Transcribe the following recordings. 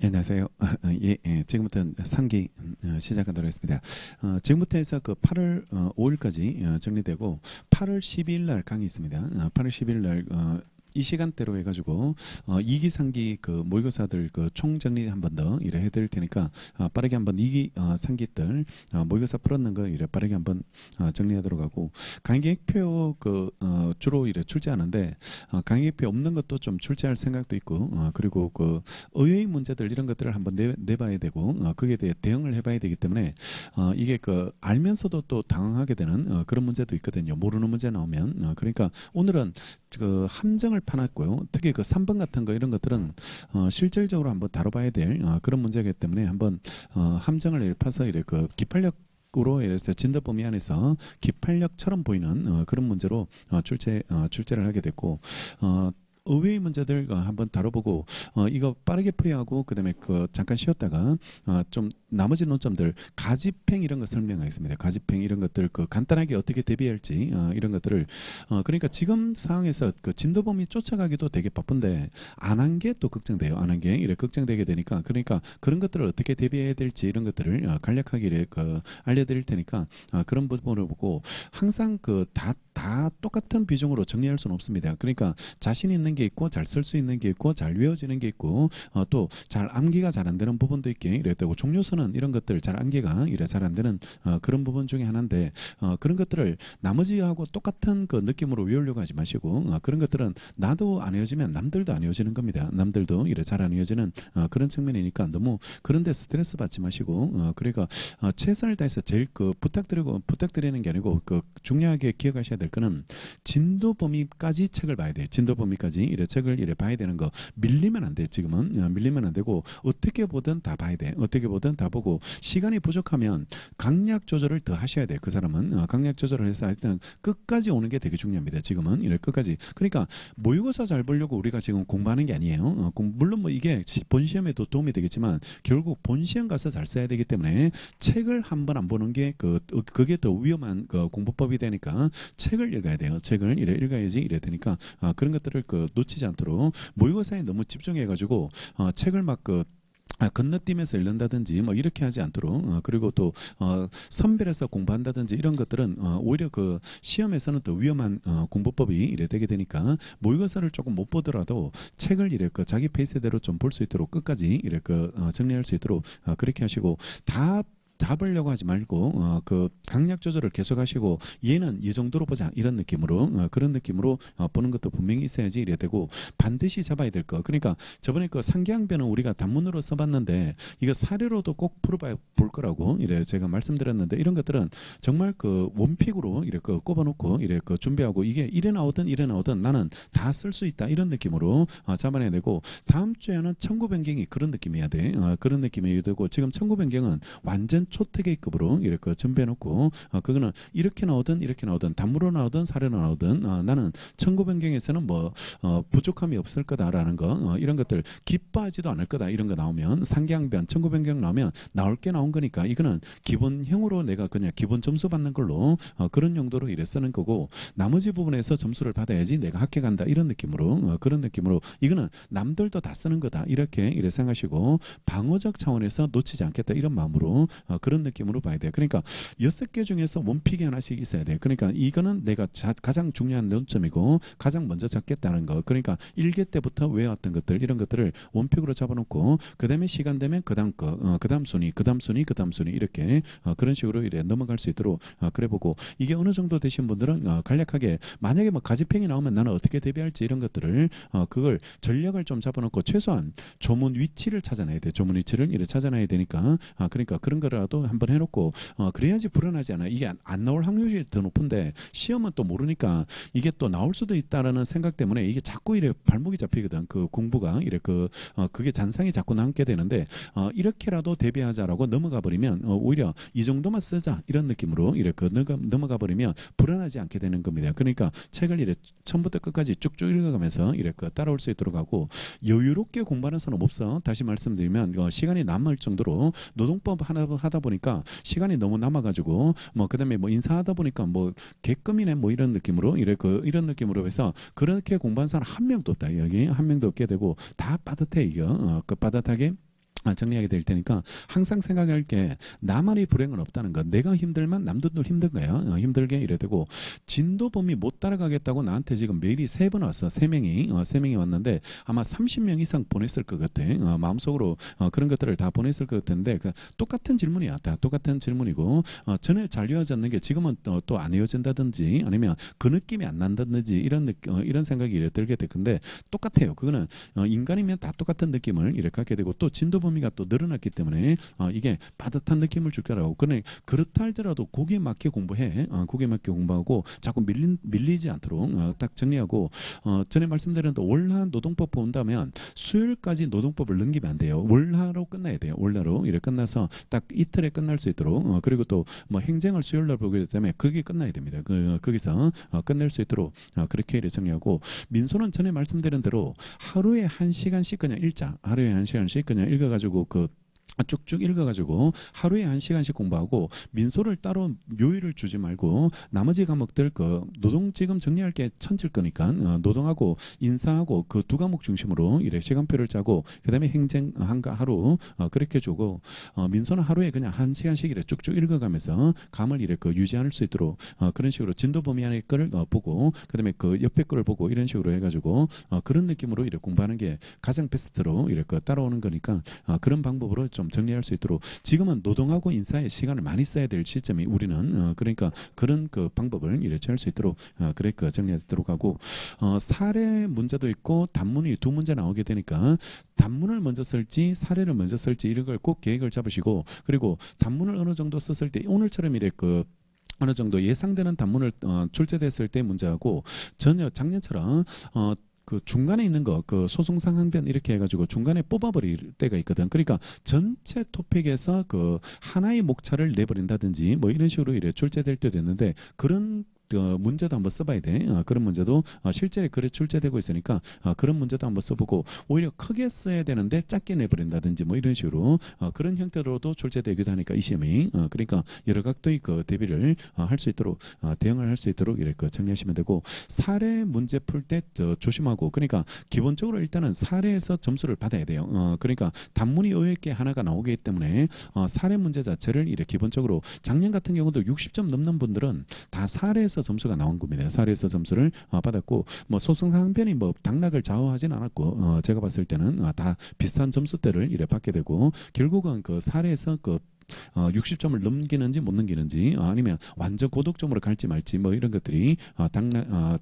안녕하세요. 지금부터 상기 시작하도록 하겠습니다. 지금부터 해서 그 8월 5일까지 정리되고 8월 12일 날 강의 있습니다. 8월 12일 날 이 시간대로 해가지고 2기, 3기 그 모의고사들 그 총정리 한 번 더 이래 해드릴 테니까 빠르게 한번 2기, 3기들 모의고사 풀었는 거 이래 빠르게 한번 정리하도록 하고 강의계획표 그 주로 이래 출제하는데 강의계획표 없는 것도 좀 출제할 생각도 있고 그리고 그 의외의 문제들 이런 것들을 한번 내봐야 되고 거기에 대해 대응을 해봐야 되기 때문에 이게 그 알면서도 또 당황하게 되는 그런 문제도 있거든요. 모르는 문제 나오면 그러니까 오늘은 그 함정을 파놨고요. 특히 그 3번 같은 거 이런 것들은 실질적으로 한번 다뤄봐야 될 그런 문제이기 때문에 한번 함정을 파서 이렇게 그 기판력 으로 이래서 진도 범위 안에서 기판력처럼 보이는 그런 문제로 출제를 하게 됐고 의외의 문제들 한번 다뤄보고 이거 빠르게 풀이하고 그다음에 그 잠깐 쉬었다가 좀 나머지 논점들 가집행 이런 거 설명하겠습니다. 가집행 이런 것들 그 간단하게 어떻게 대비할지 이런 것들을 그러니까 지금 상황에서 그 진도 범위 쫓아가기도 되게 바쁜데 안 한 게 또 걱정돼요. 안 한 게 이래 걱정되게 되니까 그러니까 그런 것들을 어떻게 대비해야 될지 이런 것들을 간략하게 이래 그 알려드릴 테니까 그런 부분을 보고 항상 그 다 똑같은 비중으로 정리할 수는 없습니다. 그러니까 자신 있는 게 있고 잘 쓸 수 있는 게 있고 잘 외워지는 게 있고 또 잘 암기가 잘 안 되는 부분도 있게 이랬다고 종료서는 이런 것들 잘 암기가 이래 잘 안 되는 그런 부분 중에 하나인데 그런 것들을 나머지하고 똑같은 그 느낌으로 외우려고 하지 마시고 그런 것들은 나도 안 외워지면 남들도 안 외워지는 겁니다. 남들도 이래 잘 안 외워지는 그런 측면이니까 너무 그런데 스트레스 받지 마시고 그러니까 최선을 다해서 제일 그 부탁드리는 게 아니고 그 중요하게 기억하셔야 될 거는 진도 범위까지 책을 봐야 돼. 진도 범위까지 이래 책을 이래 봐야 되는 거 밀리면 안 돼. 지금은 밀리면 안 되고 어떻게 보든 다 봐야 돼. 어떻게 보든 다 보고 시간이 부족하면 강약 조절을 더 하셔야 돼. 그 사람은 강약 조절을 해서 일단 끝까지 오는 게 되게 중요합니다. 지금은 이래 끝까지. 그러니까 모의고사 잘 보려고 우리가 지금 공부하는 게 아니에요. 물론 뭐 이게 본 시험에도 도움이 되겠지만 결국 본 시험 가서 잘 써야 되기 때문에 책을 한 번 안 보는 게 그게 더 위험한 그 공부법이 되니까 책을 읽어야 돼요. 책을 이래 읽어야지 이래 되니까 그런 것들을 놓치지 않도록 모의고사에 너무 집중해가지고 책을 막 건너뛰면서 읽는다든지 뭐 이렇게 하지 않도록 그리고 또 선별해서 공부한다든지 이런 것들은 오히려 그 시험에서는 더 위험한 공부법이 이래 되게 되니까 모의고사를 조금 못 보더라도 책을 이래 자기 페이스대로 좀 볼 수 있도록 끝까지 이래 정리할 수 있도록 그렇게 하시고 다 보려고 하지 말고 그 강약 조절을 계속 하시고 얘는 이 정도로 보자 이런 느낌으로 그런 느낌으로 보는 것도 분명히 있어야지 이래 되고 반드시 잡아야 될 거. 그러니까 저번에 그 상기항변은 우리가 단문으로 써봤는데 이거 사례로도 꼭 풀어볼 거라고 이래 제가 말씀드렸는데 이런 것들은 정말 그 원픽으로 이래 꼽아놓고 이래 준비하고 이게 이래 나오든 나는 다 쓸 수 있다 이런 느낌으로 잡아내야 되고 다음 주에는 청구 변경이 그런 느낌이어야 돼. 그런 느낌이어야 되고 지금 청구 변경은 완전 초특기급으로 이렇게 준비해놓고 그거는 이렇게 나오든 단무로 나오든 사례로 나오든 나는 청구 변경에서는 뭐 부족함이 없을 거다라는 거 이런 것들 기뻐하지도 않을 거다 이런 거 나오면 상기항변 청구 변경 나오면 나올 게 나온 거니까 이거는 기본형으로 내가 그냥 기본 점수 받는 걸로 그런 용도로 이래 쓰는 거고 나머지 부분에서 점수를 받아야지 내가 합격한다 이런 느낌으로 그런 느낌으로 이거는 남들도 다 쓰는 거다 이렇게 생각하시고 방어적 차원에서 놓치지 않겠다 이런 마음으로 그런 느낌으로 봐야 돼요. 그러니까 6개 중에서 원픽이 하나씩 있어야 돼요. 그러니까 이거는 내가 가장 중요한 논점이고 가장 먼저 잡겠다는 거. 그러니까 1개 때부터 외워왔던 것들 이런 것들을 원픽으로 잡아놓고 그 다음에 시간 되면 그 다음 거, 그 다음 순위 이렇게 그런 식으로 이래 넘어갈 수 있도록 그래 보고 이게 어느 정도 되신 분들은 간략하게 만약에 뭐 가지팽이 나오면 나는 어떻게 대비할지 이런 것들을 그걸 전략을 좀 잡아놓고 최소한 조문 위치를 찾아내야 돼. 조문 위치를 이래 찾아내야 되니까 그러니까 그런 거라도 한번 해놓고 그래야지 불안하지 않아요. 이게 안 나올 확률이 더 높은데 시험은 또 모르니까 이게 또 나올 수도 있다라는 생각 때문에 이게 자꾸 이래 발목이 잡히거든. 그 공부가 이래 그게 잔상이 자꾸 남게 되는데 이렇게라도 대비하자라고 넘어가 버리면 오히려 이 정도만 쓰자 이런 느낌으로 이래 넘어가 버리면 불안하지 않게 되는 겁니다. 그러니까 책을 이래 처음부터 끝까지 쭉쭉 읽어가면서 이래 따라올 수 있도록 하고 여유롭게 공부하는 사람 없어. 다시 말씀드리면 시간이 남을 정도로 노동법 하다 보니까 시간이 너무 남아가지고 뭐 그다음에 뭐 인사하다 보니까 뭐 개껌이네 뭐 이런 느낌으로 이런 느낌으로 해서 그렇게 공부한 사람 한 명도 없다. 여기 한 명도 없게 되고 다 빠듯해 이거 빠듯하게 정리하게 될 테니까 항상 생각할 게 나만의 불행은 없다는 것. 내가 힘들면 남들도 힘든 거야. 힘들게 이래 되고 진도범위 못 따라가겠다고 나한테 지금 메일이 3번 왔어. 3명이 왔는데 아마 30명 이상 보냈을 것 같아. 마음속으로 그런 것들을 다 보냈을 것 같은데 똑같은 질문이야. 다 똑같은 질문이고 전에 잘 이어졌는 게 지금은 또 안 이어진다든지 아니면 그 느낌이 안 난다든지 이런 생각이 들게 될 건데 똑같아요. 그거는 인간이면 다 똑같은 느낌을 이렇게 갖게 되고 또 진도범위가 또 늘어났기 때문에 이게 빠듯한 느낌을 줄 거라고. 그러니 그렇다 할지라도 거기에 맞게 공부해. 거기에 맞게 공부하고 자꾸 밀리지 않도록 딱 정리하고 전에 말씀드린 월화 노동법 본다면 수요일까지 노동법을 넘기면 안 돼요. 월화로 끝나야 돼요. 월화로 이렇게 끝나서 딱 이틀에 끝날 수 있도록 그리고 또 뭐 행정을 수요일날 보기 때문에 그게 끝나야 됩니다. 거기서 끝낼 수 있도록 그렇게 정리하고 민소는 전에 말씀드린 대로 하루에 1시간씩 그냥 읽자. 하루에 1시간씩 그냥 읽어가지고 쭉쭉 읽어가지고 하루에 1시간씩 공부하고 민소를 따로 요일을 주지 말고 나머지 과목들 노동 지금 정리할 게 천칠 거니까 노동하고 인사하고 그 2과목 중심으로 이래 시간표를 짜고 그다음에 행정 하루 그렇게 주고 민소는 하루에 그냥 1시간씩 이래 쭉쭉 읽어가면서 감을 이래 유지할 수 있도록 그런 식으로 진도 범위 안에 거를 보고 그다음에 그 옆에 거를 보고 이런 식으로 해가지고 그런 느낌으로 이래 공부하는 게 가장 베스트로 이렇게 따라오는 거니까 그런 방법으로 좀 정리할 수 있도록 지금은 노동하고 인사에 시간을 많이 써야 될 시점이 우리는 그러니까 그런 방법을 이렇게 할 수 있도록 그렇게 정리하도록 하고 사례 문제도 있고 단문이 2문제 나오게 되니까 단문을 먼저 쓸지 사례를 먼저 쓸지 이런 걸 꼭 계획을 잡으시고 그리고 단문을 어느 정도 썼을 때 오늘처럼 이래 어느 정도 예상되는 단문을 출제됐을 때 문제하고 전혀 작년처럼 중간에 있는 소송상 항변 이렇게 해가지고 중간에 뽑아버릴 때가 있거든. 그러니까 전체 토픽에서 하나의 목차를 내버린다든지 뭐 이런 식으로 이래 출제될 때도 있는데 그런 문제도 한번 써봐야 돼. 그런 문제도 실제 글에 출제되고 있으니까 그런 문제도 한번 써보고 오히려 크게 써야 되는데 작게 내버린다든지 뭐 이런 식으로 그런 형태로도 출제되기도 하니까 이 시험이 그러니까 여러 각도의 대비를 할 수 있도록 대응을 할 수 있도록 이렇게 정리하시면 되고 사례 문제 풀 때 조심하고 그러니까 기본적으로 일단은 사례에서 점수를 받아야 돼요. 그러니까 단문이 의외의 게 하나가 나오기 때문에 사례 문제 자체를 이렇게 기본적으로 작년 같은 경우도 60점 넘는 분들은 다 사례에서 점수가 나온 겁니다. 사례에서 점수를 받았고 뭐 소송상변이 뭐 당락을 좌우하진 않았고 제가 봤을 때는 다 비슷한 점수대를 이래 받게 되고 결국은 사례에서 60점을 넘기는지 못 넘기는지 아니면 완전 고득점으로 갈지 말지 뭐 이런 것들이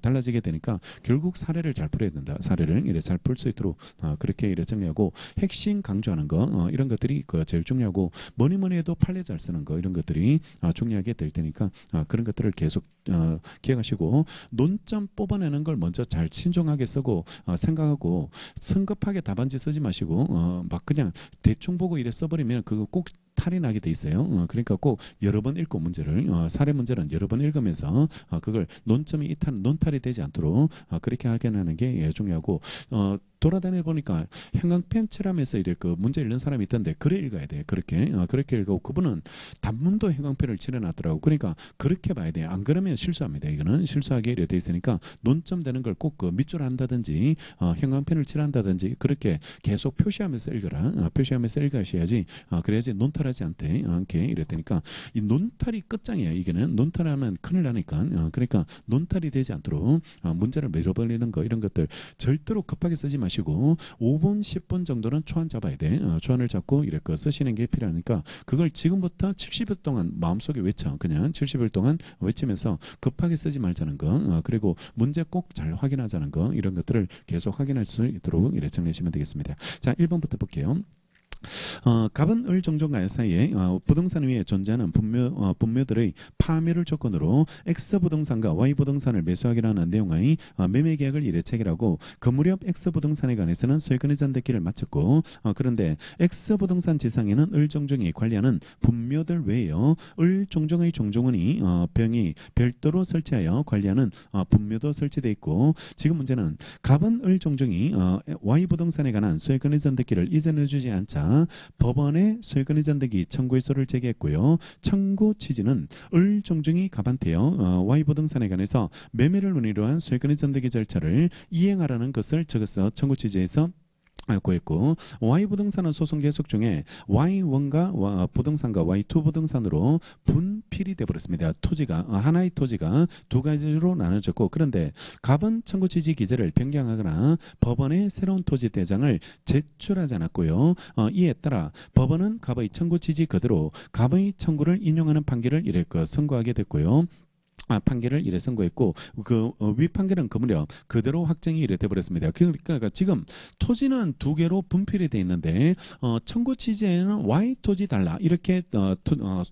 달라지게 되니까 결국 사례를 잘 풀어야 된다. 사례를 이래 잘 풀 수 있도록 그렇게 이래 정리하고 핵심 강조하는 거 이런 것들이 제일 중요하고 뭐니 해도 판례 잘 쓰는 거 이런 것들이 중요하게 될 테니까 그런 것들을 계속 기억하시고 논점 뽑아내는 걸 먼저 잘 신중하게 쓰고 생각하고 성급하게 답안지 쓰지 마시고 막 그냥 대충 보고 이래 써버리면 그거 꼭 탈이 나게 돼 있어요. 그러니까 꼭 여러 번 읽고 문제를 사례 문제는 여러 번 읽으면서 그걸 논점이 논탈이 되지 않도록 그렇게 하게 하는 게 중요하고 돌아다니 보니까 형광펜 칠하면서 이래 문제 읽는 사람이 있던데 그래 읽어야 돼. 그렇게 읽고 그분은 단문도 형광펜을 칠해놨더라고. 그러니까 그렇게 봐야 돼. 안 그러면 실수합니다. 이거는 실수하게 이래 돼 있으니까 논점 되는 걸 꼭 밑줄 한다든지 형광펜을 칠한다든지 그렇게 계속 표시하면서 읽어라. 표시하면서 읽으셔야지. 그래야지 논탈하지 않게 이래 되니까 이 논탈이 끝장이야. 이게는 논탈하면 큰일 나니까. 그러니까 논탈이 되지 않도록 문제를 밀어버리는 거 이런 것들 절대로 급하게 쓰지 마시고 5분 10분 정도는 초안 잡아야 돼. 초안을 잡고 이렇게 쓰시는 게 필요하니까 그걸 지금부터 70일 동안 마음속에 외쳐. 그냥 70일 동안 외치면서 급하게 쓰지 말자는 거 그리고 문제 꼭 잘 확인하자는 거 이런 것들을 계속 확인할 수 있도록 이렇게 정리하시면 되겠습니다. 자 1번부터 볼게요. 갑은 을 종종가요 사이에 부동산 위에 존재하는 분묘들의 파멸을 조건으로 X 부동산과 Y 부동산을 매수하기로 하는 내용의 매매 계약을 이래 체결하고 그 무렵 X 부동산에 관해서는 소유권 이전 등기를 마쳤고 그런데 X 부동산 지상에는 을 종종이 관리하는 분묘들 외에요 을 종종의 종종원이 병이 별도로 설치하여 관리하는 분묘도 설치되어 있고 지금 문제는 갑은 을 종종이 Y 부동산에 관한 소유권 이전 등기를 이전해주지 않자 법원에 소유권 이전 등기 청구의소를 제기했고요. 청구 취지는 을 종종이 갑한테요. Y 부동산에 관해서 매매를 논의로 한 소유권 이전 등기 절차를 이행하라는 것을 적어서 청구 취지에서 구했고 Y부동산은 소송 계속 중에 Y1과 부동산과 Y2 부동산으로 분필이 되어버렸습니다. 토지가 하나의 토지가 두 가지로 나눠졌고 그런데 갑은 청구 취지 기재를 변경하거나 법원에 새로운 토지 대장을 제출하지 않았고요. 이에 따라 법원은 갑의 청구 취지 그대로 갑의 청구를 인용하는 판결을 선고하게 됐고요. 판결을 선고했고 위 판결은 그 무렵 그대로 확정이 돼버렸습니다. 그러니까 지금 토지는 두 개로 분필이 돼 있는데 청구 취지에는 Y 토지 달라 이렇게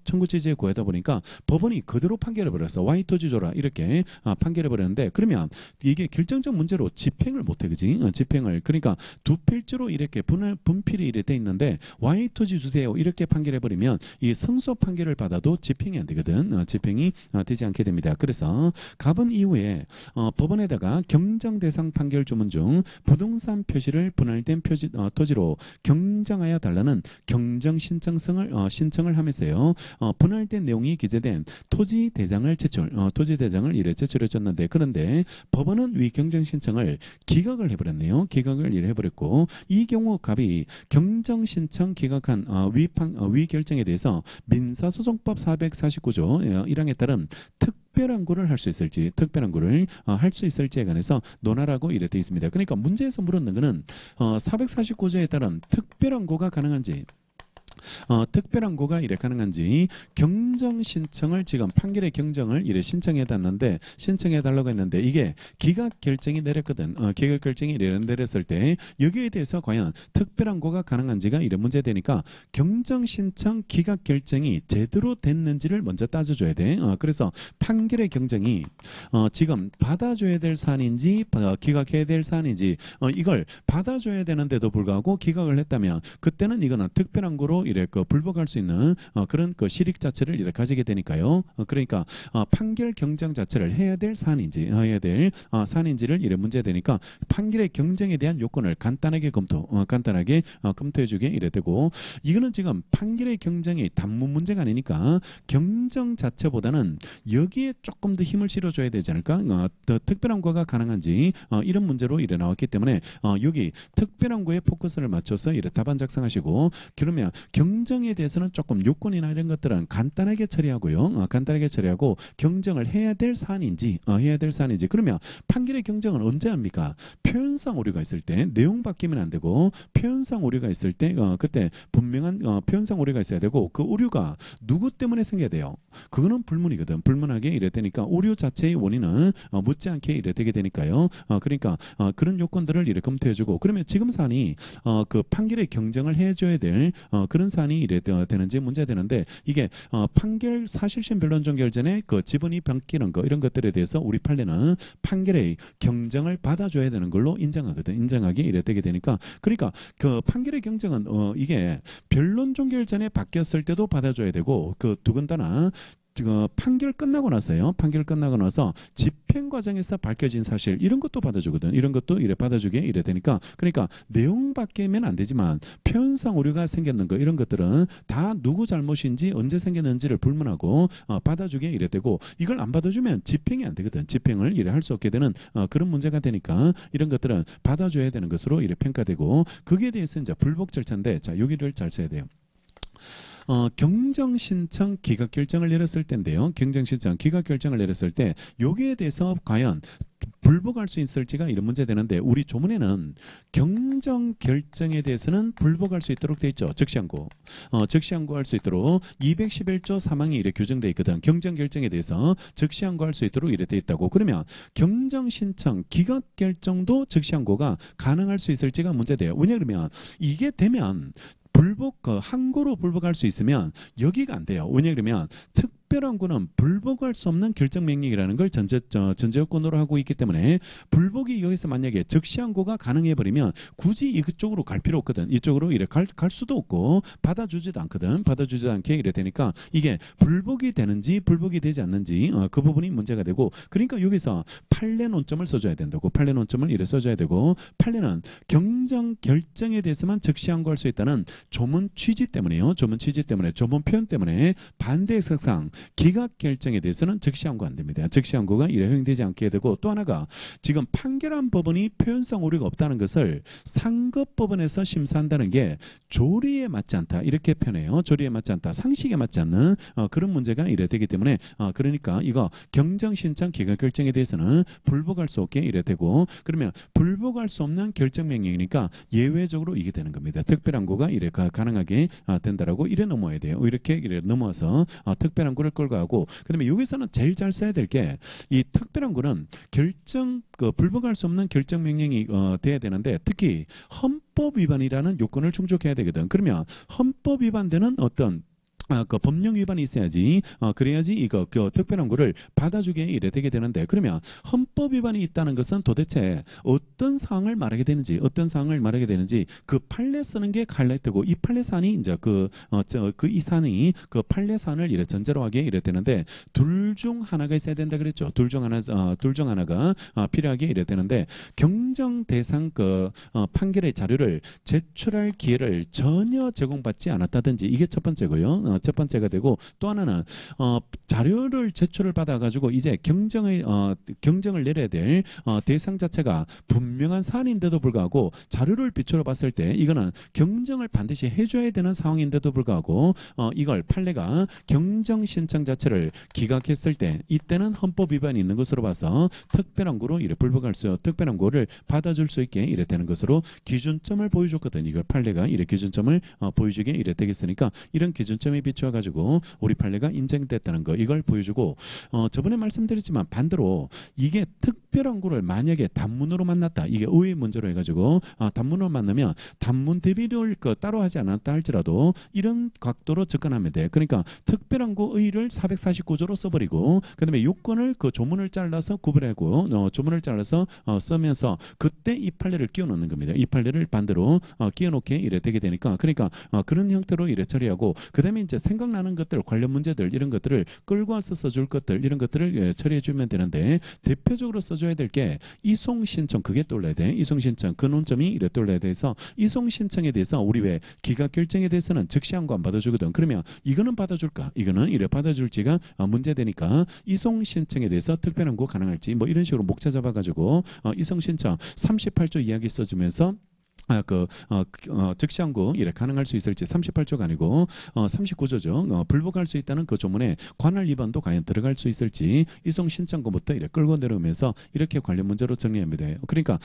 청구 취지에 구하다 보니까 법원이 그대로 판결해 버렸어. Y 토지 줘라 이렇게 판결해 버렸는데 그러면 이게 결정적 문제로 집행을 못해 그지? 집행을 그러니까 두 필지로 이렇게 분필이 돼 있는데 Y 토지 주세요 이렇게 판결해 버리면 이 승소 판결을 받아도 집행이 안 되거든. 집행이 되지 않게 됩니다. 그래서 갑은 이후에 법원에다가 경정 대상 판결 주문 중 부동산 표시를 분할된 토지로 경정하여 달라는 경정 신청을 하면서요. 분할된 내용이 기재된 토지 대장을 제출해 줬는데 그런데 법원은 위 경정 신청을 기각을 해버렸네요. 기각을 해버렸고 이 경우 갑이 경정 신청 기각한 위 결정에 대해서 민사소송법 449조 1항에 따른 특별한 구를 할 수 있을지 할 수 있을지에 관해서 논하라고 이래 되어 있습니다. 그러니까 문제에서 물었는 것은 449조에 따른 특별한 구가 가능한지 특별한 고가 가능한지 경정 신청을 지금 판결의 경정을 신청해 달라고 했는데 이게 기각 결정이 내렸거든. 기각 결정이 내렸을 때 여기에 대해서 과연 특별한 고가 가능한지가 문제되니까 경정 신청 기각 결정이 제대로 됐는지를 먼저 따져줘야 돼. 그래서 판결의 경정이 지금 받아줘야 될 사안인지 기각해야 될 사안인지 이걸 받아줘야 되는데도 불구하고 기각을 했다면 그때는 이거는 특별한 고로 불복할 수 있는 그런 실익 자체를 가지게 되니까요. 그러니까 판결 경정 자체를 해야 될 사안인지를 문제되니까 판결의 경정에 대한 요건을 간단하게 검토해주게 되고 이거는 지금 판결의 경정이 단문 문제가 아니니까 경정 자체보다는 여기에 조금 더 힘을 실어줘야 되지 않을까? 더 특별한 거가 가능한지 이런 문제로 나왔기 때문에 여기 특별한 거에 포커스를 맞춰서 답안 작성하시고 그러면 경정에 대해서는 조금 요건이나 이런 것들은 간단하게 처리하고요. 간단하게 처리하고 경정을 해야 될 사안인지 그러면 판결의 경정은 언제 합니까? 표현상 오류가 있을 때 내용 바뀌면 안 되고 표현상 오류가 있을 때 그때 분명한 표현상 오류가 있어야 되고 그 오류가 누구 때문에 생겨야 돼요? 그거는 불문이거든. 불문하게 이래 되니까 오류 자체의 원인은 묻지 않게 이래 되게 되니까요. 그러니까 그런 요건들을 검토해주고 그러면 지금 사안이 그 판결의 경정을 해줘야 될 그런 사안이 되는지 문제되는데 이게 판결 사실심 변론정 결전에 그 지분이 바뀌는 거 이런 것들에 대해서 우리 판례는 판결의 경정을 받아줘야 되는 걸로 인정하게 이래 되게 되니까 그러니까 그 판결의 경정은 이게 변론정 결전에 바뀌었을 때도 받아줘야 되고 그 두건다나 판결 끝나고 나서 집행 과정에서 밝혀진 사실 이런 것도 받아주거든. 이런 것도 받아주게 되니까 그러니까 내용 바뀌면 안 되지만 표현상 오류가 생겼는 거 이런 것들은 다 누구 잘못인지 언제 생겼는지를 불문하고 받아주게 되고 이걸 안 받아주면 집행이 안 되거든. 집행을 할 수 없게 되는 그런 문제가 되니까 이런 것들은 받아줘야 되는 것으로 평가되고 거기에 대해서 이제 불복 절차인데 자 여기를 잘 써야 돼요. 경정 신청 기각 결정을 내렸을 때인데요. 경정 신청 기각 결정을 내렸을 때 여기에 대해서 과연 불복할 수 있을지가 이런 문제 되는데 우리 조문에는 경정 결정에 대해서는 불복할 수 있도록 돼 있죠. 즉시항고. 즉시항고할 수 있도록 211조 3항이 규정돼 있거든. 경정 결정에 대해서 즉시항고할 수 있도록 돼 있다고. 그러면 경정 신청 기각 결정도 즉시항고가 가능할 수 있을지가 문제돼요. 왜냐 그러면 이게 되면 항고로 불복할 수 있으면 여기가 안 돼요. 왜냐 그러면 특별한 구는 불복할 수 없는 결정 명령이라는 걸 전제 요건으로 하고 있기 때문에 불복이 여기서 만약에 즉시항고가 가능해버리면 굳이 이쪽으로 갈 필요 없거든. 이쪽으로 갈 수도 없고 받아주지도 않거든. 받아주지도 않게 이래 되니까 이게 불복이 되는지 불복이 되지 않는지 그 부분이 문제가 되고 그러니까 여기서 판례 논점을 써줘야 된다고. 판례 논점을 써줘야 되고 판례는 경정 결정에 대해서만 즉시항고할 수 있다는 조문 취지 때문에요. 조문 표현 때문에 반대 해석상 기각 결정에 대해서는 즉시 항고 안 됩니다. 즉시 항고가 이래 허용되지 않게 되고, 또 하나가 지금 판결한 법원이 표현상 오류가 없다는 것을 상급법원에서 심사한다는 게 조리에 맞지 않다 이렇게 표현해요. 조리에 맞지 않다, 상식에 맞지 않는 그런 문제가 이래 되기 때문에 그러니까 이거 경정신청 기각 결정에 대해서는 불복할 수 없게 이래 되고, 그러면 불복할 수 없는 결정 명령이니까 예외적으로 이게 되는 겁니다. 특별항고가 이래 가능하게 된다라고 이래 넘어야 돼요. 이렇게 이래 넘어서 특별항고를 끌고 가고, 그다음에 여기서는 제일 잘 써야 될 게 이 특별항고는 결정 불복할 수 없는 결정 명령이 돼야 되는데, 특히 헌법 위반이라는 요건을 충족해야 되거든. 그러면 헌법 위반되는 어떤 그 법령 위반이 있어야지, 그래야지 이거 특별항고를 받아주게 이래 되게 되는데, 그러면 헌법 위반이 있다는 것은 도대체 어떤 사항을 말하게 되는지, 그 판례 쓰는 게 갈라뜨고, 이 판례 사안이 이제 이 사안이 그 판례 사안을 이래 전제로 하게 이래 되는데, 둘 중 하나가 있어야 된다 그랬죠. 둘 중 하나가 필요하게 이래 되는데, 경정 대상 판결의 자료를 제출할 기회를 전혀 제공받지 않았다든지, 이게 첫 번째고요. 첫 번째가 되고, 또 하나는 자료를 제출을 받아가지고 이제 경정을 내려야 될 대상 자체가 분명한 사안인데도 불구하고 자료를 비추어 봤을 때 이거는 경정을 반드시 해줘야 되는 상황인데도 불구하고 이걸 판례가 경정 신청 자체를 기각했을 때, 이때는 헌법 위반이 있는 것으로 봐서 특별항고로 이래 불복할 수, 특별항고를 받아줄 수 있게 이래 되는 것으로 기준점을 보여줬거든. 이걸 판례가 이래 기준점을 보여주게 이래 되겠으니까, 이런 기준점에 비추어 가지고 우리 판례가 인정됐다는 거, 이걸 보여주고, 저번에 말씀드렸지만 반대로 이게 특별항고를 만약에 단문으로 만났다, 이게 의의 문제로 해가지고 단문으로 만나면 단문 대비를 따로 하지 않았다 할지라도 이런 각도로 접근하면 돼. 그러니까 특별항고 의의를 449조로 써버리고, 그다음에 요건을 조문을 잘라서 구분하고 조문을 잘라서 쓰면서 그때 이 판례를 끼워 넣는 겁니다. 이 판례를 반대로 끼워 놓게 이래 되게 되니까, 그러니까 그런 형태로 이래 처리하고, 그다음에 이제 생각나는 것들, 관련 문제들, 이런 것들을 끌고 와서 써줄 것들, 이런 것들을 처리해 주면 되는데, 대표적으로 써줘야 될 게 이송 신청, 그게 떠올라야 돼. 이송 신청, 그 논점이 이래 떠올라야 돼서, 이송 신청에 대해서 우리 왜 기각 결정에 대해서는 즉시 항고 안 받아주거든. 그러면 이거는 받아줄까? 이거는 이래 받아줄지가 문제되니까, 이송 신청에 대해서 특별항고 가능할지 뭐 이런 식으로 목차 잡아가지고 이송 신청 38조 이야기 써주면서 즉시 항고 이래 가능할 수 있을지, 38조가 아니고 39조죠. 불복할 수 있다는 그 조문에 관할 위반도 과연 들어갈 수 있을지 이송 신청권부터 이래 끌고 내려오면서 이렇게 관련 문제로 정리하면 돼요. 그러니까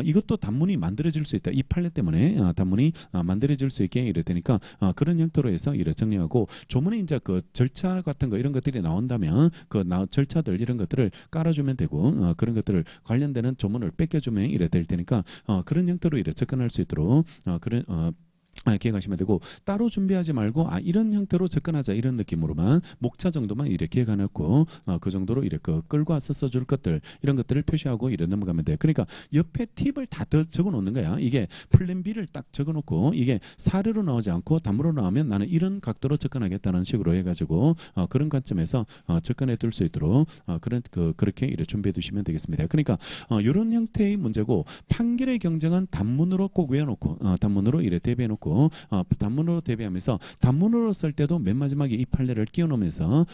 이것도 단문이 만들어질 수 있다. 이 판례 때문에 단문이 만들어질 수 있게 이래 되니까 그런 형태로 해서 이래 정리하고, 조문에 이제 그 절차 같은 거 이런 것들이 나온다면 절차들 이런 것들을 깔아주면 되고, 그런 것들을 관련되는 조문을 뺏겨주면 이래 될 테니까 그런 형태로 이래 접근할 수 있도록 그런 기획하시면 되고, 따로 준비하지 말고 이런 형태로 접근하자 이런 느낌으로만 목차 정도만 이렇게 기획해놓고 그 정도로 이렇게 끌고 와서 써줄 것들, 이런 것들을 표시하고 이래 넘어가면 돼. 그러니까 옆에 팁을 다 적어 놓는 거야. 이게 플랜 B를 딱 적어 놓고, 이게 사례로 나오지 않고 단문으로 나오면 나는 이런 각도로 접근하겠다는 식으로 해가지고 그런 관점에서 접근해 둘 수 있도록 그렇게 이래 준비해 두시면 되겠습니다. 그러니까 이런 형태의 문제고, 판결의 경정은 단문으로 꼭 외워놓고 단문으로 이래 대비해 놓고, 단문으로 대비하면서 단문으로 쓸 때도 맨 마지막에 이 판례를 끼워 넣으면서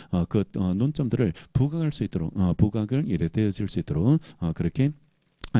논점들을 부각할 수 있도록 부각을 이래 되어질 수 있도록 그렇게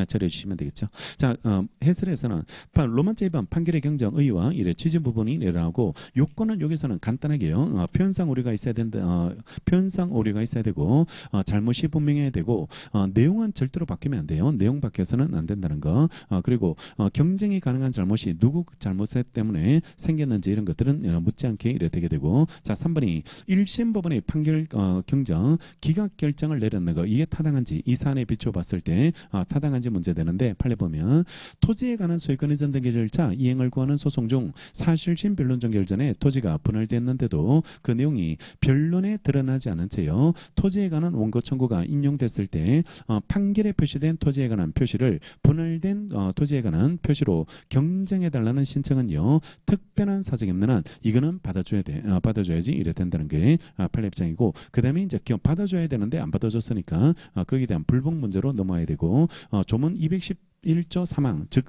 처리해 주시면 되겠죠. 자, 해설에서는 로만자 2번 판결의 경정 의의와 이래 취지 부분이 내려나오고, 요건은 여기서는 간단하게요. 표현상 오류가 있어야 된다. 표현상 오류가 있어야 되고, 잘못이 분명해야 되고, 내용은 절대로 바뀌면 안 돼요. 내용 바뀌어서는 안 된다는 거. 그리고 경쟁이 가능한 잘못이 누구 잘못 때문에 생겼는지 이런 것들은 묻지 않게 이래 되게 되고, 자, 3번이 1심 법원의 판결 경정 기각 결정을 내렸는 거, 이게 타당한지 이 사안에 비추어 봤을 때 타당한지 문제되는데, 판례 보면 토지에 관한 소유권 이전 등기 절차 이행을 구하는 소송 중 사실심 변론 종결 전에 토지가 분할됐는데도 그 내용이 변론에 드러나지 않은 채요 토지에 관한 원고 청구가 인용됐을 때 판결에 표시된 토지에 관한 표시를 분할된 토지에 관한 표시로 경정해달라는 신청은요 특별한 사정이 없는 한 이거는 받아줘야 돼. 받아줘야지 이래 된다는 게 판례 입장이고, 그 다음에 이제 받아줘야 되는데 안 받아줬으니까 거기에 대한 불복 문제로 넘어야 되고, 조문 211조 3항 즉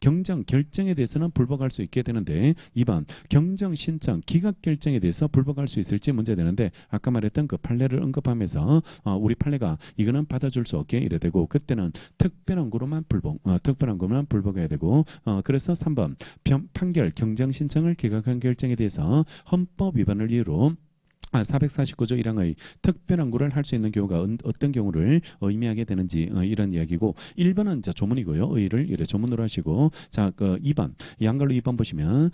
경정 결정에 대해서는 불복할 수 있게 되는데 2번 경정 신청 기각 결정에 대해서 불복할 수 있을지 문제되는데 아까 말했던 그 판례를 언급하면서 우리 판례가 이거는 받아줄 수 없게 이래 되고 그때는 특별한 구로만 불복해야 되고 그래서 3번 판결 경정 신청을 기각한 결정에 대해서 헌법 위반을 이유로 449조 1항의 특별한 구를 할 수 있는 경우가 어떤 경우를 의미하게 되는지 이런 이야기고 1번은 조문이고요. 의의를 이래 조문으로 하시고 자, 2번 양갈로 2번 보시면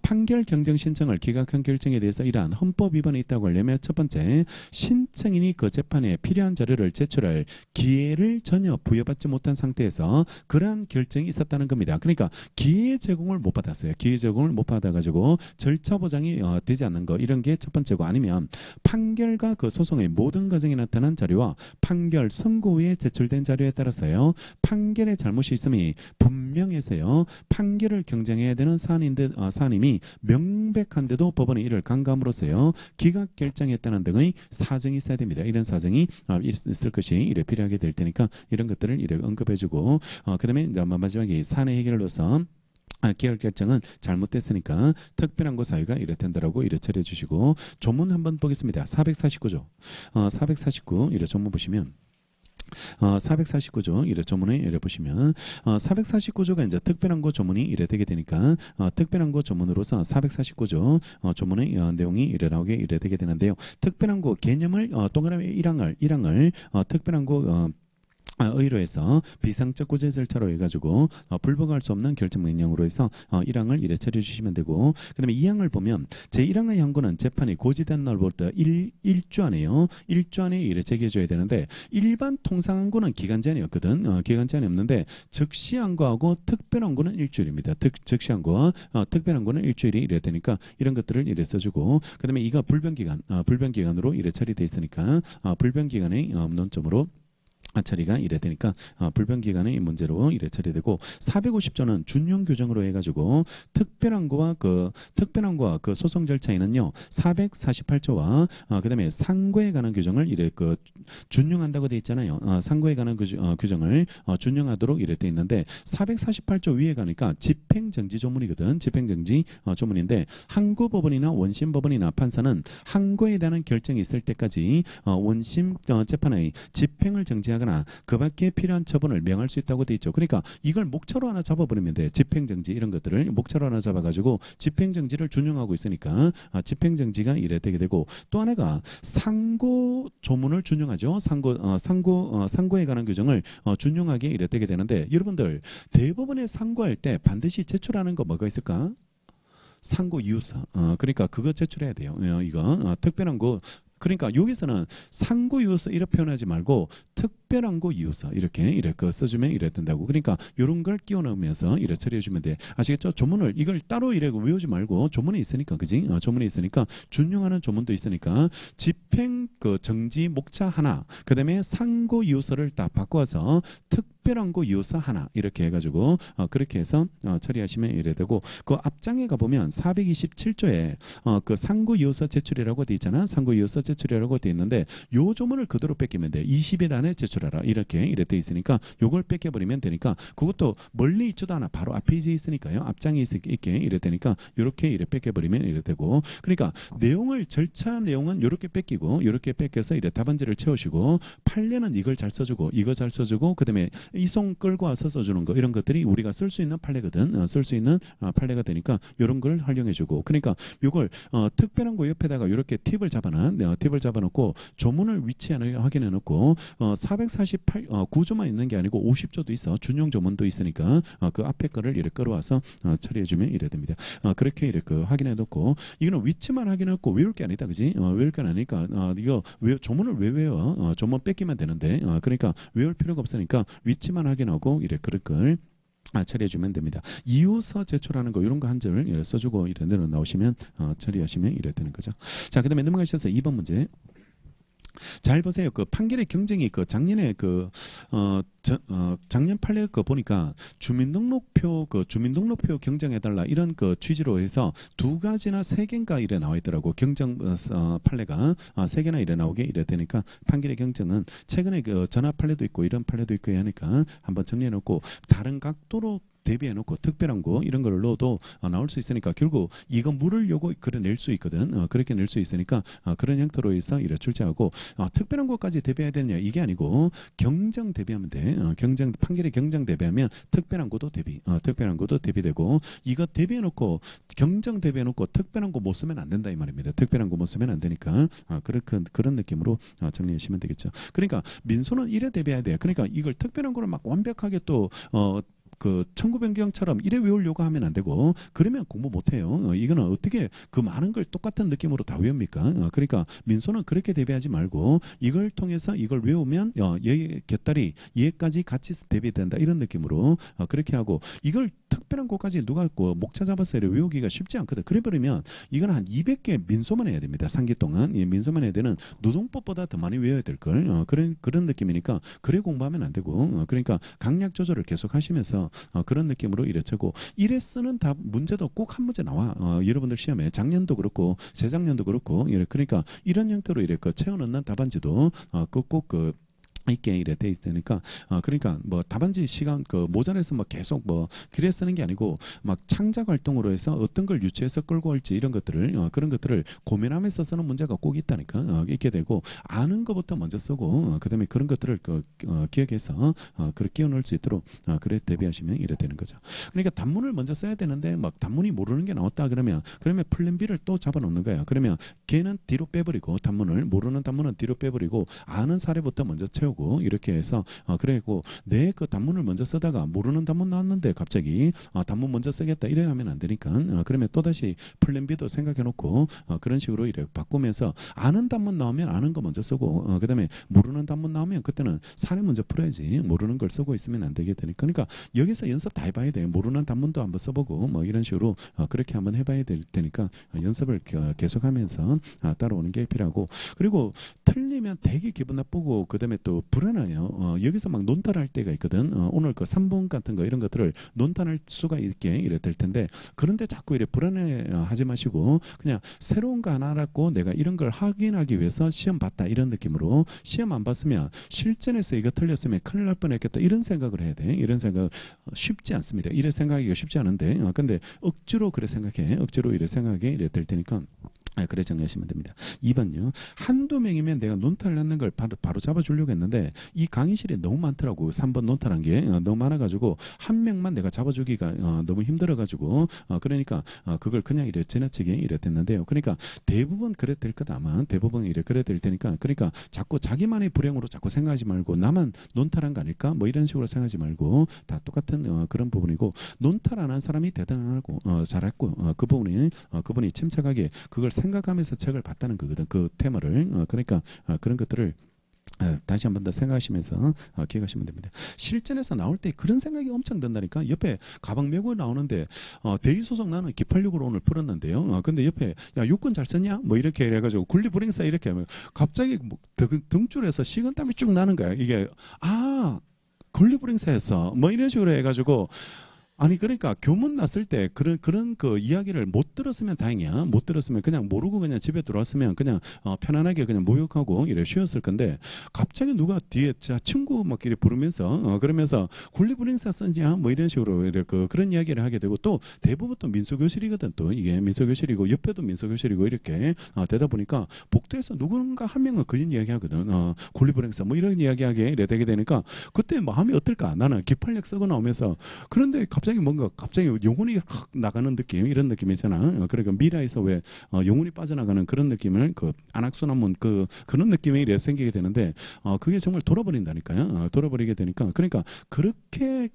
판결 경정 신청을 기각한 결정에 대해서 이러한 헌법 위반이 있다고 하려면 첫 번째 신청인이 그 재판에 필요한 자료를 제출할 기회를 전혀 부여받지 못한 상태에서 그러한 결정이 있었다는 겁니다. 그러니까 기회 제공을 못 받았어요. 기회 제공을 못 받아가지고 절차 보장이 되지 않는 거 이런 게 첫 번째고 아니면 판결과 그 소송의 모든 과정에 나타난 자료와 판결 선고 후에 제출된 자료에 따라서요. 판결의 잘못이 있음이 분명해서요. 판결을 경쟁해야 되는 사안임이 명백한데도 법원이 이를 간과함으로써요. 기각 결정했다는 등의 사정이 있어야 됩니다. 이런 사정이 있을 것이 이래 필요하게 될 테니까 이런 것들을 이래 언급해주고 그 다음에 마지막에 사내 해결로서 기각 결정은 잘못됐으니까 특별한 거 사유가 이래 된다라고 이래 처리해 주시고 조문 한번 보겠습니다. 449조 449 이래 조문 보시면 449조 이래 조문에 이래 보시면 449조가 이제 특별한 거 조문이 이래 되게 되니까 특별한 거 조문으로서 449조 조문의 내용이 이래 나오게 이래 되게 되는데요. 특별한 거 개념을 동그라미 1항을 특별한 거 의로 해서 비상적 구제 절차로 해가지고 불복할 수 없는 결정 명령으로 해서 1항을 이래 처리해 주시면 되고 그 다음에 2항을 보면 제1항의 항고는 재판이 고지된 날부터 1주 안에요. 1주 안에 이래 제기해 줘야 되는데 일반 통상 항고는 기간 제한이 없거든. 기간 제한이 없는데 즉시 항고하고 특별 항고는 일주일입니다. 즉시 항고와 특별 항고는 일주일이 이래 되니까 이런 것들을 이래 써주고 그 다음에 이거 불변기간으로 이래 처리돼 있으니까 불변기간의 논점으로 처리가 이래 되니까 불변기간의 문제로 이래 처리되고 450조는 준용 규정으로 해가지고 특별항고와 그 소송 절차에는요 448조와 그다음에 상고에 관한 규정을 이래 준용한다고 돼 있잖아요. 상고에 관한 규정을 준용하도록 이래 돼 있는데 448조 위에 가니까 집행정지 조문이거든. 집행정지 조문인데 항고법원이나 원심법원이나 판사는 항고에 대한 결정이 있을 때까지 원심 재판의 집행을 정지하거나 그 밖에 필요한 처분을 명할 수 있다고 돼 있죠. 그러니까 이걸 목차로 하나 잡아버리면 돼. 집행정지 이런 것들을 목차로 하나 잡아가지고 집행정지를 준용하고 있으니까 집행정지가 이래 되게 되고 또 하나가 상고 조문을 준용하죠. 상고에 관한 규정을 준용하게 이래 되게 되는데 여러분들 대법원에 상고할 때 반드시 제출하는 거 뭐가 있을까? 상고 이유서. 그러니까 그거 제출해야 돼요. 이거 특별한 거. 그러니까 여기서는 상고 이유서 이렇게 표현하지 말고 특별한 거 이유서 이렇게 써주면 이래 된다고. 그러니까 이런 걸 끼워 넣으면서 이래 처리해 주면 돼. 아시겠죠? 조문을 이걸 따로 이래 외우지 말고 조문이 있으니까 그지? 조문이 있으니까 준용하는 조문도 있으니까 집행 정지 목차 하나, 그다음에 상고 이유서를 다 바꿔서 특별한 거 이유서 하나 이렇게 해가지고 그렇게 해서 처리하시면 이래 되고 그 앞장에 가 보면 427조에 그 상고 이유서 제출이라고 돼 있잖아. 상고 이유서 제출이라고 돼 있는데 요 조문을 그대로 뺏기면 돼. 20일 안에 제출하라 이렇게 돼 있으니까 요걸 뺏겨버리면 되니까 그것도 멀리 있지도 않아. 바로 앞에 있으니까요. 앞장에 있게 이래 되니까 요렇게 이래 뺏겨버리면 이래 되고 그러니까 절차 내용은 요렇게 뺏기고 요렇게 뺏겨서 이래 답안지를 채우시고 판례는 이걸 잘 써주고 이거 잘 써주고 그 다음에 이송 끌고 와서 써주는 거 이런 것들이 우리가 쓸 수 있는 판례거든. 쓸 수 있는 판례가 되니까 이런 걸 활용해주고 그러니까 이걸 특별한 거 옆에다가 이렇게 팁을 잡아놓고 조문을 위치하는 확인해놓고 448구조만 있는 게 아니고 50조도 있어. 준용 조문도 있으니까 그 앞에 거를 이렇게 끌어와서 처리해주면 이래 됩니다. 그렇게 이렇게 확인해놓고 이거는 위치만 확인해놓고 외울 게 아니다, 그지? 외울 게 아니니까 이거 조문을 왜 외워? 조문 뺏기면 되는데 그러니까 외울 필요가 없으니까 위치만 확인하고 이래 그럴 걸 처리해주면 됩니다. 이유서 제출하는 거 이런 거 한 줄 써주고 이래 나오시면 처리하시면 이래 되는 거죠. 자, 그다음에 넘어가셔서 2번 문제. 잘 보세요. 그 판결의 경쟁이 그 작년에 작년 판례 그 보니까 주민등록표 경쟁해달라 이런 그 취지로 해서 두 가지나 세 개인가 이래 나와 있더라고. 경쟁 판례가 세 개나 이래 나오게 이래 되니까 판결의 경쟁은 최근에 그 전화 판례도 있고 이런 판례도 있고 하니까 한번 정리해 놓고 다른 각도로 대비해놓고 특별한 거 이런 걸 넣어도 나올 수 있으니까 결국 이거 물으려고 그래 낼 수 있거든. 그렇게 낼 수 있으니까 그런 형태로 해서 이래 출제하고 특별한 것까지 대비해야 되냐 이게 아니고 경정 대비하면 돼. 경정 판결의 경정 대비하면 특별한 것도 특별한 것도 대비되고 이거 대비해놓고 경정 대비해놓고 특별한 거 못 쓰면 안 된다 이 말입니다. 특별한 거 못 쓰면 안 되니까 그런 느낌으로 정리하시면 되겠죠. 그러니까 민소는 이래 대비해야 돼요. 그러니까 이걸 특별한 거를 막 완벽하게 또 그 청구 변경처럼 이래 외우려고 하면 안 되고 그러면 공부 못해요. 이거는 어떻게 그 많은 걸 똑같은 느낌으로 다 외웁니까? 그러니까 민소는 그렇게 대비하지 말고 이걸 통해서 이걸 외우면 얘 곁다리 얘까지 같이 대비된다 이런 느낌으로 그렇게 하고 이걸 특별한 것까지 누가 목차 잡아서 외우기가 쉽지 않거든. 그래버리면 이건 한 200개 민소만 해야 됩니다. 3기 동안 민소만 해야 되는 노동법보다 더 많이 외워야 될 걸. 그런 느낌이니까 그래 공부하면 안 되고 그러니까 강약 조절을 계속 하시면서 그런 느낌으로 이래 쳐고 이래 쓰는 답 문제도 꼭 한 문제 나와. 여러분들 시험에 작년도 그렇고 재작년도 그렇고 그러니까 이런 형태로 이래 채워 넣는 답안지도 꼭 있게 이래 돼 있으니까 그러니까 뭐 답안지 시간 모자라서 뭐 계속 뭐 길에 쓰는 게 아니고 막 창작 활동으로 해서 어떤 걸 유치해서 끌고 올지 이런 것들을 그런 것들을 고민하면서 쓰는 문제가 꼭 있다니까 있게 되고 아는 것부터 먼저 쓰고 그다음에 그런 것들을 기억해서 그렇게 끼워넣을 수 있도록 그래 대비하시면 이래 되는 거죠. 그러니까 단문을 먼저 써야 되는데 막 단문이 모르는 게 나왔다 그러면 플랜 B를 또 잡아놓는 거야. 그러면 걔는 뒤로 빼버리고 단문을 모르는 단문은 뒤로 빼버리고 아는 사례부터 먼저 채우고 이렇게 해서 그래고 내 그 단문을 먼저 쓰다가 모르는 단문 나왔는데 갑자기 단문 먼저 쓰겠다 이래 하면 안 되니까 그러면 또다시 플랜 B도 생각해 놓고 그런 식으로 이렇게 바꾸면서 아는 단문 나오면 아는 거 먼저 쓰고 그다음에 모르는 단문 나오면 그때는 사례 먼저 풀어야지 모르는 걸 쓰고 있으면 안 되게 되니까 그러니까 여기서 연습 다 해봐야 돼요. 모르는 단문도 한번 써보고 뭐 이런 식으로 그렇게 한번 해봐야 될 테니까 연습을 계속하면서 따라오는 게 필요하고 그리고 틀리면 되게 기분 나쁘고 그다음에 또 불안해요. 여기서 막 논탈할 때가 있거든. 오늘 그 3번 같은 거 이런 것들을 논탈할 수가 있게 이래 될 텐데 그런데 자꾸 이래 불안해 하지 마시고 그냥 새로운 거 하나 알았고 내가 이런 걸 확인하기 위해서 시험 봤다 이런 느낌으로 시험 안 봤으면 실전에서 이거 틀렸으면 큰일 날 뻔했겠다 이런 생각을 해야 돼. 이런 생각 쉽지 않습니다. 이래 생각하기가 쉽지 않은데 근데 억지로 그래 생각해. 억지로 이래 생각해 이래 될 테니까 그래 정리하시면 됩니다. 2번요. 한두 명이면 내가 논탈을 하는 걸 바로 잡아주려고 했는데 이 강의실에 너무 많더라고. 3번 논탈한 게 너무 많아가지고 한 명만 내가 잡아주기가 너무 힘들어가지고 그러니까 그걸 그냥 이래 지나치게 이래 됐는데요. 그러니까 대부분 그래 될 것 아마 대부분 이래 그래 될 테니까 그러니까 자꾸 자기만의 불행으로 자꾸 생각하지 말고 나만 논탈한 거 아닐까 뭐 이런 식으로 생각하지 말고 다 똑같은 그런 부분이고 논탈 안 한 사람이 대단하고 잘했고 그분이 침착하게 그걸 생각하면서 책을 봤다는 거거든. 그 테마를. 그러니까 그런 것들을 다시 한 번 더 생각하시면서 기억하시면 됩니다. 실전에서 나올 때 그런 생각이 엄청 든다니까. 옆에 가방 메고 나오는데 대리소송 나는 기판력으로 오늘 풀었는데요. 근데 옆에 야 요건 잘 썼냐? 뭐 이렇게 해가지고 군리불행사 이렇게 하면 갑자기 뭐 등줄에서 식은땀이 쭉 나는 거야. 이게 군리불행사에서 뭐 이런 식으로 해가지고 아니 그러니까 교문 났을 때 그런 그 이야기를 못 들었으면 다행이야. 못 들었으면 그냥 모르고 그냥 집에 들어왔으면 그냥 편안하게 그냥 목욕하고 이래 쉬었을 건데 갑자기 누가 뒤에 친구 막 이렇게 부르면서 그러면서 군리불행사 썼냐 뭐 이런 식으로 이렇게 그런 이야기를 하게 되고 또 대부분 또 민소교실이거든. 또 이게 민소교실이고 옆에도 민소교실이고 이렇게 되다 보니까 복도에서 누군가 한 명은 그런 이야기 하거든. 군리불행사 뭐 이런 이야기하게 이래 되게 되니까 그때 마음이 어떨까. 나는 기판력 쓰고 나오면서 그런데 갑자기 영혼이 확 나가는 느낌 이런 느낌이잖아. 그러니까 미라에서 왜 영혼이 빠져나가는 그런 느낌을 그 안악순환문 그런 느낌이 이래 생기게 되는데 그게 정말 돌아버린다니까요. 돌아버리게 되니까 그러니까 그렇게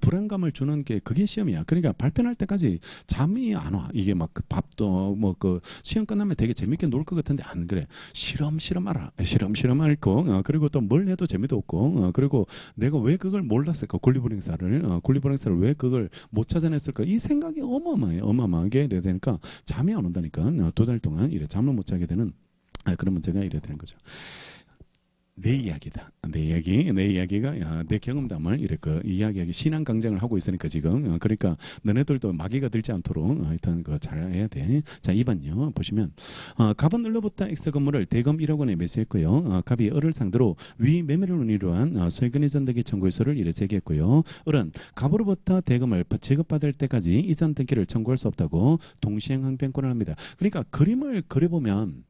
불안감을 주는 게 그게 시험이야. 그러니까 발표할 때까지 잠이 안 와. 이게 막 밥도 뭐 시험 끝나면 되게 재밌게 놀 것 같은데 안 그래. 실험하라. 실험 앓고 그리고 또 뭘 해도 재미도 없고 그리고 내가 왜 그걸 몰랐을까? 군리불행사를 왜 그걸 못 찾아냈을까? 이 생각이 어마어마하게 돼야 되니까 잠이 안 온다니까. 2달 동안 이래 잠을 못 자게 되는 그런 문제가 이래 되는 거죠. 내 이야기다. 내 이야기가 내 경험담을 이렇게 이야기하기 신앙 강장을 하고 있으니까 지금 그러니까 너네들도 마귀가 들지 않도록 일단 잘 해야 돼. 자, 2번요. 보시면 갑은 을로부터 X 건물을 대금 1억 원에 매수했고요. 갑이 을을 상대로 위 매매를 운이로 한 소유권이 전등기 청구서를 이래 제기했고요. 을은 갑으로부터 대금을 지급받을 때까지 이전 등기를 청구할 수 없다고 동시행항변권을 합니다. 그러니까 그림을 그려보면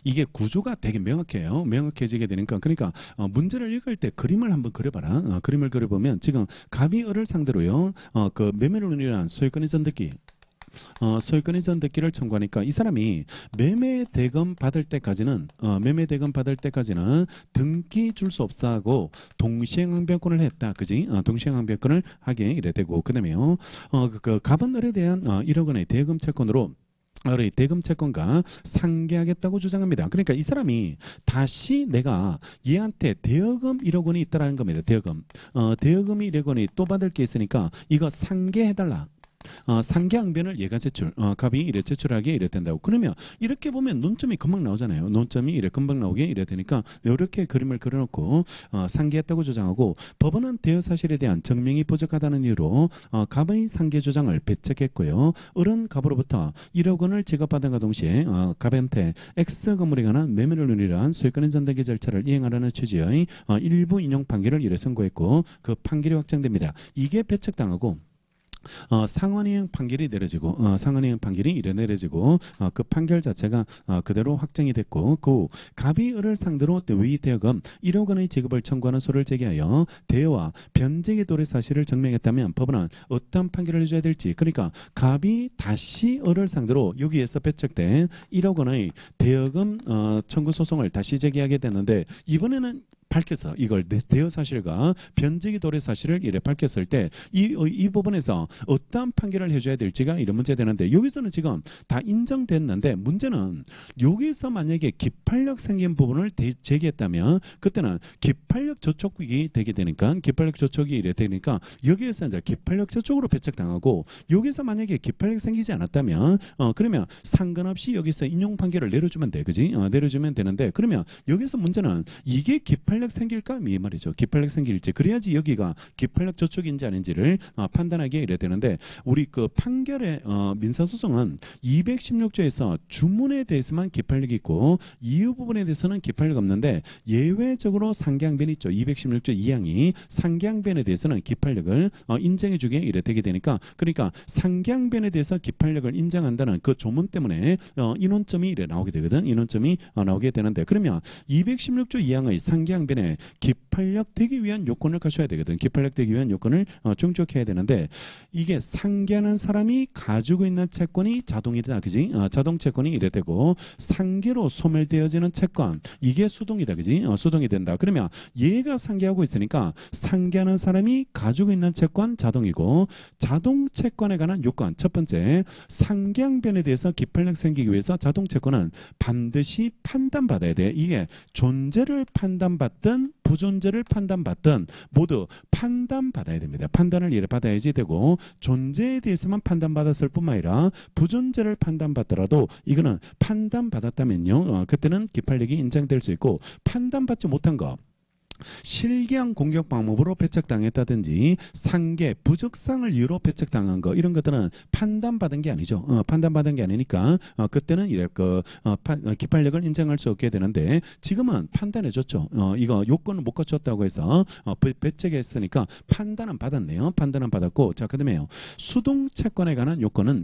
이게 구조가 되게 명확해요. 명확해지게 되니까 그러니까 문제를 읽을 때 그림을 한번 그려봐라. 그림을 그려보면 지금 갑이 을을 상대로요. 그 매매를 운이한 소유권 이전 등기 소유권 이전 등기를 청구하니까 이 사람이 매매 대금 받을 때까지는 등기 줄 수 없어 하고 동시행항변권을 했다. 그지? 동시행항변권을 하게 이래 되고 그다음에요. 그 갑은 을에 대한 1억 원의 대금 채권으로 대금 채권과 상계하겠다고 주장합니다. 그러니까 이 사람이 다시 내가 얘한테 대여금 1억 원이 있다라는 겁니다. 대여금이 1억 원이 또 받을 게 있으니까 이거 상계해달라. 상계항변을 얘가 갑이 이래 제출하게 이래 된다고. 그러면 이렇게 보면 논점이 금방 나오잖아요. 논점이 이래 금방 나오게 이래 되니까 이렇게 그림을 그려놓고 상계했다고 주장하고 법원은 대여 사실에 대한 증명이 부족하다는 이유로 갑의 상계 주장을 배척했고요. 을은 갑으로부터 1억 원을 지급받은과 동시에 갑한테 X 건물에 관한 매매를 운이한 소유권 전등기 절차를 이행하라는 취지의 일부 인용 판결을 이래 선고했고 그 판결이 확정됩니다. 이게 배척당하고 상원이행 판결이 내려지고 이래 내려지고 그 판결 자체가 그대로 확정이 됐고 그 갑이 을을 상대로 위 대여금 1억 원의 지급을 청구하는 소를 제기하여 대여와 변제의 도래 사실을 증명했다면 법원은 어떤 판결을 해줘야 될지 그러니까 갑이 다시 을을 상대로 여기에서 배척된 1억 원의 대여금 청구 소송을 다시 제기하게 됐는데 이번에는 밝혀서 이걸 대여 사실과 변제기 도래 사실을 이래 밝혔을 때 이 부분에서 어떠한 판결을 해줘야 될지가 이런 문제 되는데 여기서는 지금 다 인정됐는데 문제는 여기서 만약에 기판력 생긴 부분을 제기했다면 그때는 기판력 저촉이 되게 되니까 기판력 저촉이 이래 되니까 여기에서 이제 기판력 저촉으로 배척당하고 여기서 만약에 기판력 생기지 않았다면 그러면 상관없이 여기서 인용 판결을 내려주면 돼, 그지? 내려주면 되는데 그러면 여기서 문제는 이게 기판력 생길까 이 말이죠. 기판력 생길지 그래야지 여기가 기판력 저촉인지 아닌지를 판단하기에 이래 되는데 우리 그 판결의 민사소송은 216조에서 주문에 대해서만 기판력이 있고 이유 부분에 대해서는 기판력 없는데 예외적으로 상계항변이 있죠. 216조 2항이 상계항변에 대해서는 기판력을 인정해 주게 이래 되게 되니까 그러니까 상계항변에 대해서 기판력을 인정한다는 그 조문 때문에 이 논점이 이래 나오게 되거든. 이 논점이 나오게 되는데 그러면 216조 2항의 상계항변에 기판력 되기 위한 요건을 갖춰야 되거든. 기판력 되기 위한 요건을 충족해야 되는데 이게 상계하는 사람이 가지고 있는 채권이 자동이다. 그지? 자동 채권이 이래 되고 상계로 소멸되어지는 채권 이게 수동이다. 그지? 수동이 된다. 그러면 얘가 상계하고 있으니까 상계하는 사람이 가지고 있는 채권 자동이고 자동 채권에 관한 요건 첫 번째 상계항변에 대해서 기판력 생기기 위해서 자동 채권은 반드시 판단받아야 돼. 이게 존재를 판단받든 부존재를 판단받든 모두 판단받아야 됩니다. 판단을 이래 받아야지 되고 존재에 대해서만 판단받았을 뿐만 아니라 부존재를 판단받더라도 이거는 판단받았다면요. 그때는 기판력이 인정될 수 있고 판단받지 못한 거 실기한 공격 방법으로 배척당했다든지 상계, 부적상을 이유로 배척당한 거 이런 것들은 판단받은 게 아니죠. 판단받은 게 아니니까 그때는 이래 기판력을 인정할 수 없게 되는데 지금은 판단해줬죠. 이거 요건을 못 갖췄다고 해서 배척했으니까 판단은 받았네요. 판단은 받았고 자 그다음에요. 수동채권에 관한 요건은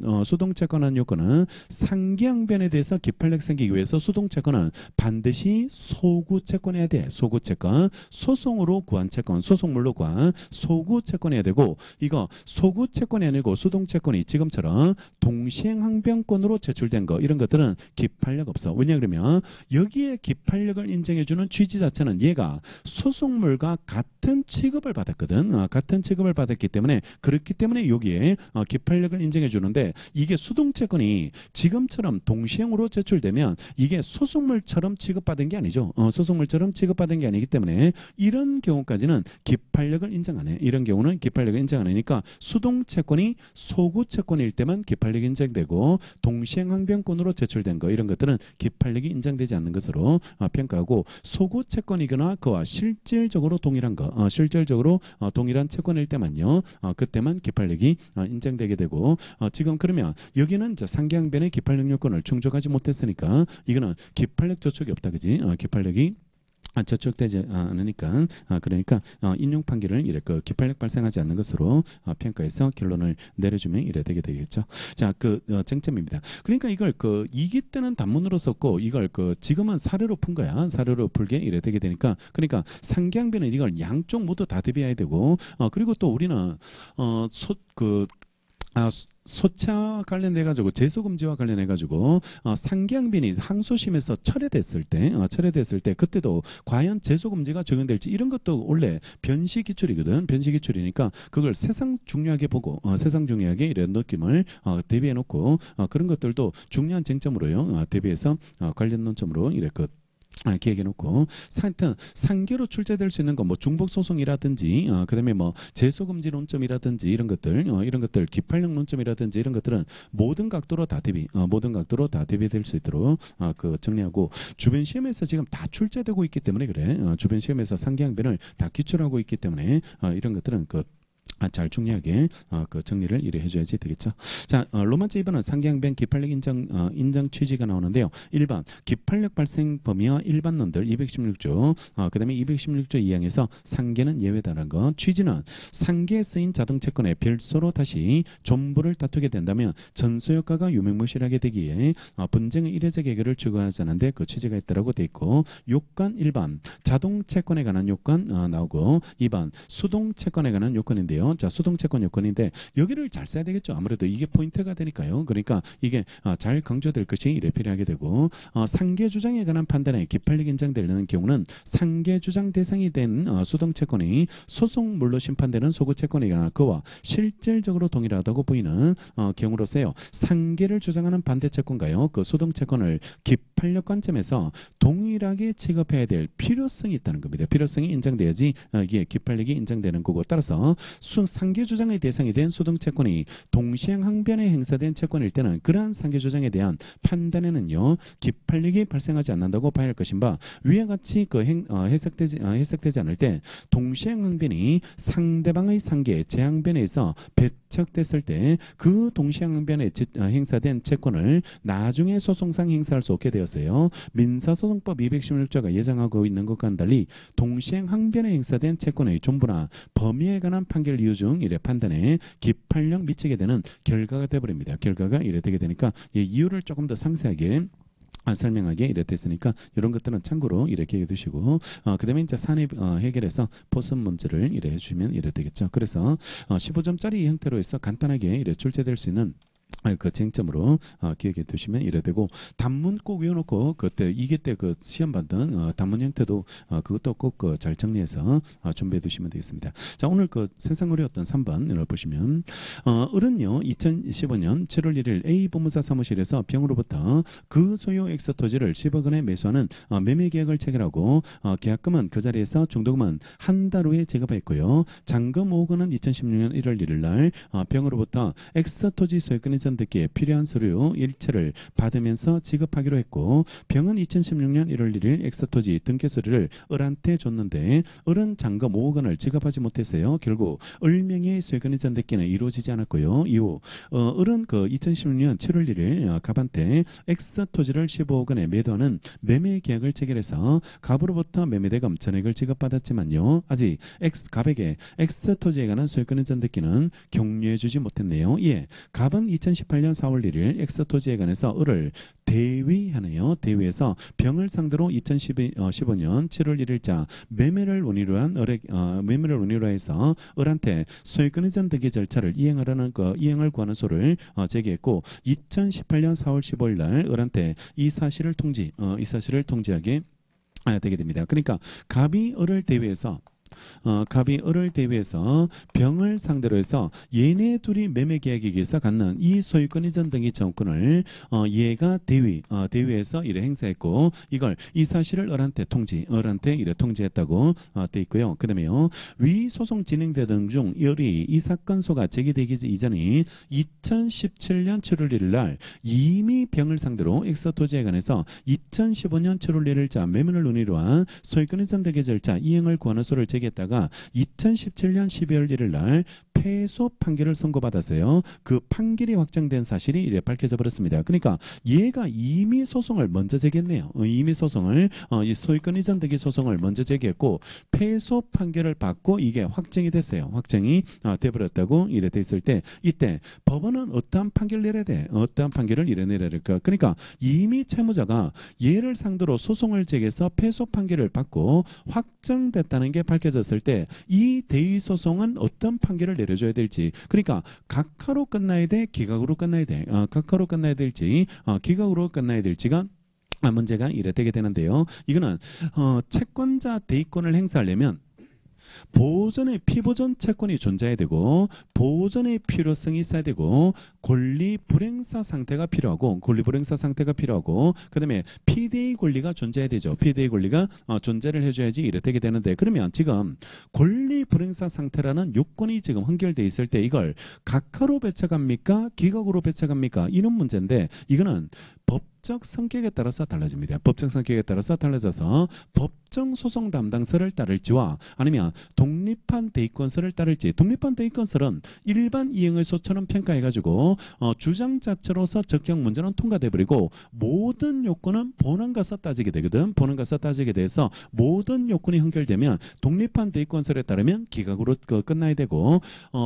상계항변에 대해서 기판력 생기기 위해서 수동채권은 반드시 소구채권해야 돼. 소구채권. 소송으로 구한 채권, 소송물로 구한 소구 채권해야 되고 이거 소구 채권이 아니고 수동 채권이 지금처럼 동시행항변권으로 제출된 거 이런 것들은 기판력 없어. 왜냐 그러면 여기에 기판력을 인정해주는 취지 자체는 얘가 소송물과 같은 취급을 받았거든. 같은 취급을 받았기 때문에 그렇기 때문에 여기에 기판력을 인정해주는데 이게 수동 채권이 지금처럼 동시행으로 제출되면 이게 소송물처럼 취급받은 게 아니죠. 소송물처럼 취급받은 게 아니기 때문에 되는데 이런 경우까지는 기판력을 인정 안 해. 이런 경우는 기판력을 인정 안 하니까 수동 채권이 소구 채권일 때만 기판력이 인정되고 동시행항변권으로 제출된 거 이런 것들은 기판력이 인정되지 않는 것으로 평가하고 소구 채권이거나 그와 실질적으로 동일한 거, 실질적으로 동일한 채권일 때만요. 그때만 기판력이 인정되게 되고 지금 그러면 여기는 상계항변의 기판력 요건을 충족하지 못했으니까 이거는 기판력 저촉이 없다, 그지? 기판력이 저촉되지 않으니까 그러니까 인용 판결을 이래 그 기판력 발생하지 않는 것으로 평가해서 결론을 내려주면 이래 되게 되겠죠. 자, 그 쟁점입니다. 그러니까 이걸 그 이기 때는 단문으로 썼고 이걸 그 지금은 사례로 푼 거야. 사례로 풀게 이래 되게 되니까 그러니까 상계항변은 이걸 양쪽 모두 다 대비해야 되고 그리고 또 우리는 소차 관련해 가지고 제소금지와 관련해 가지고 상계항변이 항소심에서 철회됐을 때 그때도 과연 제소금지가 적용될지 이런 것도 원래 변시 기출이거든. 변시 기출이니까 그걸 세상 중요하게 보고 세상 중요하게 이런 느낌을 대비해 놓고 그런 것들도 중요한 쟁점으로요. 대비해서 관련 논점으로 이렇게 기획해놓고 하여튼 상계로 출제될 수 있는 거 뭐 중복소송이라든지 그다음에 뭐 제소금지 논점이라든지 이런 것들 기판력 논점이라든지 이런 것들은 모든 각도로 다 대비될 수 있도록 그 정리하고 주변 시험에서 지금 다 출제되고 있기 때문에 그래. 주변 시험에서 상계항변을 다 기출하고 있기 때문에 이런 것들은 잘 중요하게 그 정리를 이래 해줘야지 되겠죠. 자, 로마자 2번은 상계항변 기판력 인정 취지가 나오는데요. 1번 기판력 발생 범위와 일반론들 216조 그 다음에 216조 2항에서 상계는 예외다라는 거. 취지는 상계에 쓰인 자동채권에 별도로 다시 존부를 다투게 된다면 전소효과가 유명무실하게 되기에 분쟁의 이례적 해결을 추구하지 않는데 그 취지가 있다라고 돼 있고 요건 1번 자동채권에 관한 요건 나오고 2번 수동채권에 관한 요건인데요. 자, 수동채권 요건인데 여기를 잘 써야 되겠죠. 아무래도 이게 포인트가 되니까요. 그러니까 이게 잘 강조될 것이 이래 필요하게 되고 상계주장에 관한 판단에 기판력이 인정되는 경우는 상계주장 대상이 된 수동채권이 소송물로 심판되는 소구채권이거나 그와 실질적으로 동일하다고 보이는 경우로서요. 상계를 주장하는 반대채권과요. 그 수동채권을 기판력 관점에서 동일하게 취급해야 될 필요성이 있다는 겁니다. 필요성이 인정돼야지 이게 기판력이 인정되는 거고 따라서 상계주장의 대상이 된 수동채권이 동시행항변에 행사된 채권일 때는 그러한 상계주장에 대한 판단에는요 기판력이 발생하지 않는다고 봐야 할 것인 바 위와 같이 해석되지 않을 때 동시행항변이 상대방의 상계 제항변에 의해서 배척됐을 때 그 동시행항변에 행사된 채권을 나중에 소송상 행사할 수 없게 되었어요. 민사소송법 216조가 예정하고 있는 것과는 달리 동시행항변에 행사된 채권의 존부나 범위에 관한 판결 이유 중 이래 판단에 기판력 미치게 되는 결과가 되어버립니다. 결과가 이래 되게 되니까 이 이유를 조금 더 상세하게 설명하게 이래 됐으니까 이런 것들은 참고로 이렇게 해두시고 그 다음에 이제 산입 해결해서 포선 문제를 이래 해주시면 이래 되겠죠. 그래서 15점짜리 형태로 해서 간단하게 이래 출제될 수 있는 그 쟁점으로 기억해 두시면 이래 되고 단문 꼭 외워놓고 그때 이게 때 그 시험 받던 단문 형태도 그것도 꼭 잘 정리해서 준비해 두시면 되겠습니다. 자, 오늘 그 세상의뢰 어떤 3번을 보시면 을은요 2015년 7월 1일 A 법무사 사무실에서 병으로부터 그 소유 엑스 토지를 10억 원에 매수하는 매매 계약을 체결하고 계약금은 그 자리에서 중도금은 한 달 후에 지급했고요. 잔금 5억 원은 2016년 1월 1일 날 병으로부터 엑스 토지 소유권이 전듣기에 필요한 서류 일체를 받으면서 지급하기로 했고 병은 2016년 1월 1일 엑스토지 등기 서류를 을한테 줬는데 을은 잔금 5억 원을 지급하지 못했어요. 결국 을명의 소유권이 전듣기는 이루어지지 않았고요. 이후 을은 그 2016년 7월 1일 갑한테 엑스토지를 15억 원에 매도하는 매매 계약을 체결해서 갑으로부터 매매대금 전액을 지급받았지만요. 아직 갑에게 엑스토지에 관한 소유권의 전듣기는 격려해주지 못했네요. 예, 갑은 2018년 4월 1일 엑스토지에 관해서 을을 대위하네요. 대위해서 병을 상대로 2015년 7월 1일자 매매를 원인으로 해서 을한테 소유권 전득의 절차를 이행을 구하는 소를 제기했고 2018년 4월 15일 날 을한테 이 사실을 통지하게 되게 됩니다. 그러니까 갑이 을을 대위해서 갑이 을을 대위해서 병을 상대로 해서 얘네 둘이 매매 계약에 의해서 갖는 이 소유권 이전 등기 청구권을 얘가 대위해서 이래 행사했고 이걸 이 사실을 을한테 이래 통지했다고 돼 있고요. 그다음에요. 위 소송 진행되던 중 을이 이 사건소가 제기되기 이전인 2017년 7월 1일 날 이미 병을 상대로 엑서토지에 관해서 2015년 7월 1일자 매매를 논의로 한 소유권 이전 등기 절차 이행을 구하는 소를 제기했다가 2017년 12월 1일 날 패소 판결을 선고받았어요. 그 판결이 확정된 사실이 이래 밝혀져 버렸습니다. 그러니까 얘가 이미 소송을 먼저 제기했네요. 이미 소송을 이 소유권 이전 등기 소송을 먼저 제기했고 패소 판결을 받고 이게 확정이 됐어요. 확정이 돼버렸다고 이래 됐을 때 이때 법원은 어떠한 판결을 내려야 돼? 어떠한 판결을 이래 내려야 될까? 그러니까 이미 채무자가 얘를 상대로 소송을 제기해서 패소 판결을 받고 확정됐다는 게 밝혀졌을 때 이 대위 소송은 어떤 판결을 내려줘야 될지 그러니까 각하로 끝나야 돼 기각으로 끝나야 돼 각하로 끝나야 될지 기각으로 끝나야 될지가 문제가 이래 되게 되는데요. 이거는 채권자 대위권을 행사하려면 보존의 피보존 채권이 존재해야 되고 보존의 필요성이 있어야 되고 권리 불행사 상태가 필요하고 그 다음에 PDA 권리가 존재해야 되죠. PDA 권리가 존재를 해줘야지 이래 되게 되는데 그러면 지금 권리 불행사 상태라는 요건이 지금 헌결돼 있을 때 이걸 각하로 배척합니까? 기각으로 배척합니까? 이런 문제인데 이거는 법적 성격에 따라서 달라집니다. 법적 성격에 따라서 달라져서 법정 소송 담당서를 따를지와 아니면 독립한 대의권서를 따를지 독립한 대의권서는 일반 이행의 소처럼 평가해가지고 주장 자체로서 적격 문제는 통과돼버리고 모든 요건은 본원가서 따지게 되거든. 본원가서 따지게 돼서 모든 요건이 헌결되면 독립한 대의권서에 따르면 기각으로 끝나야 되고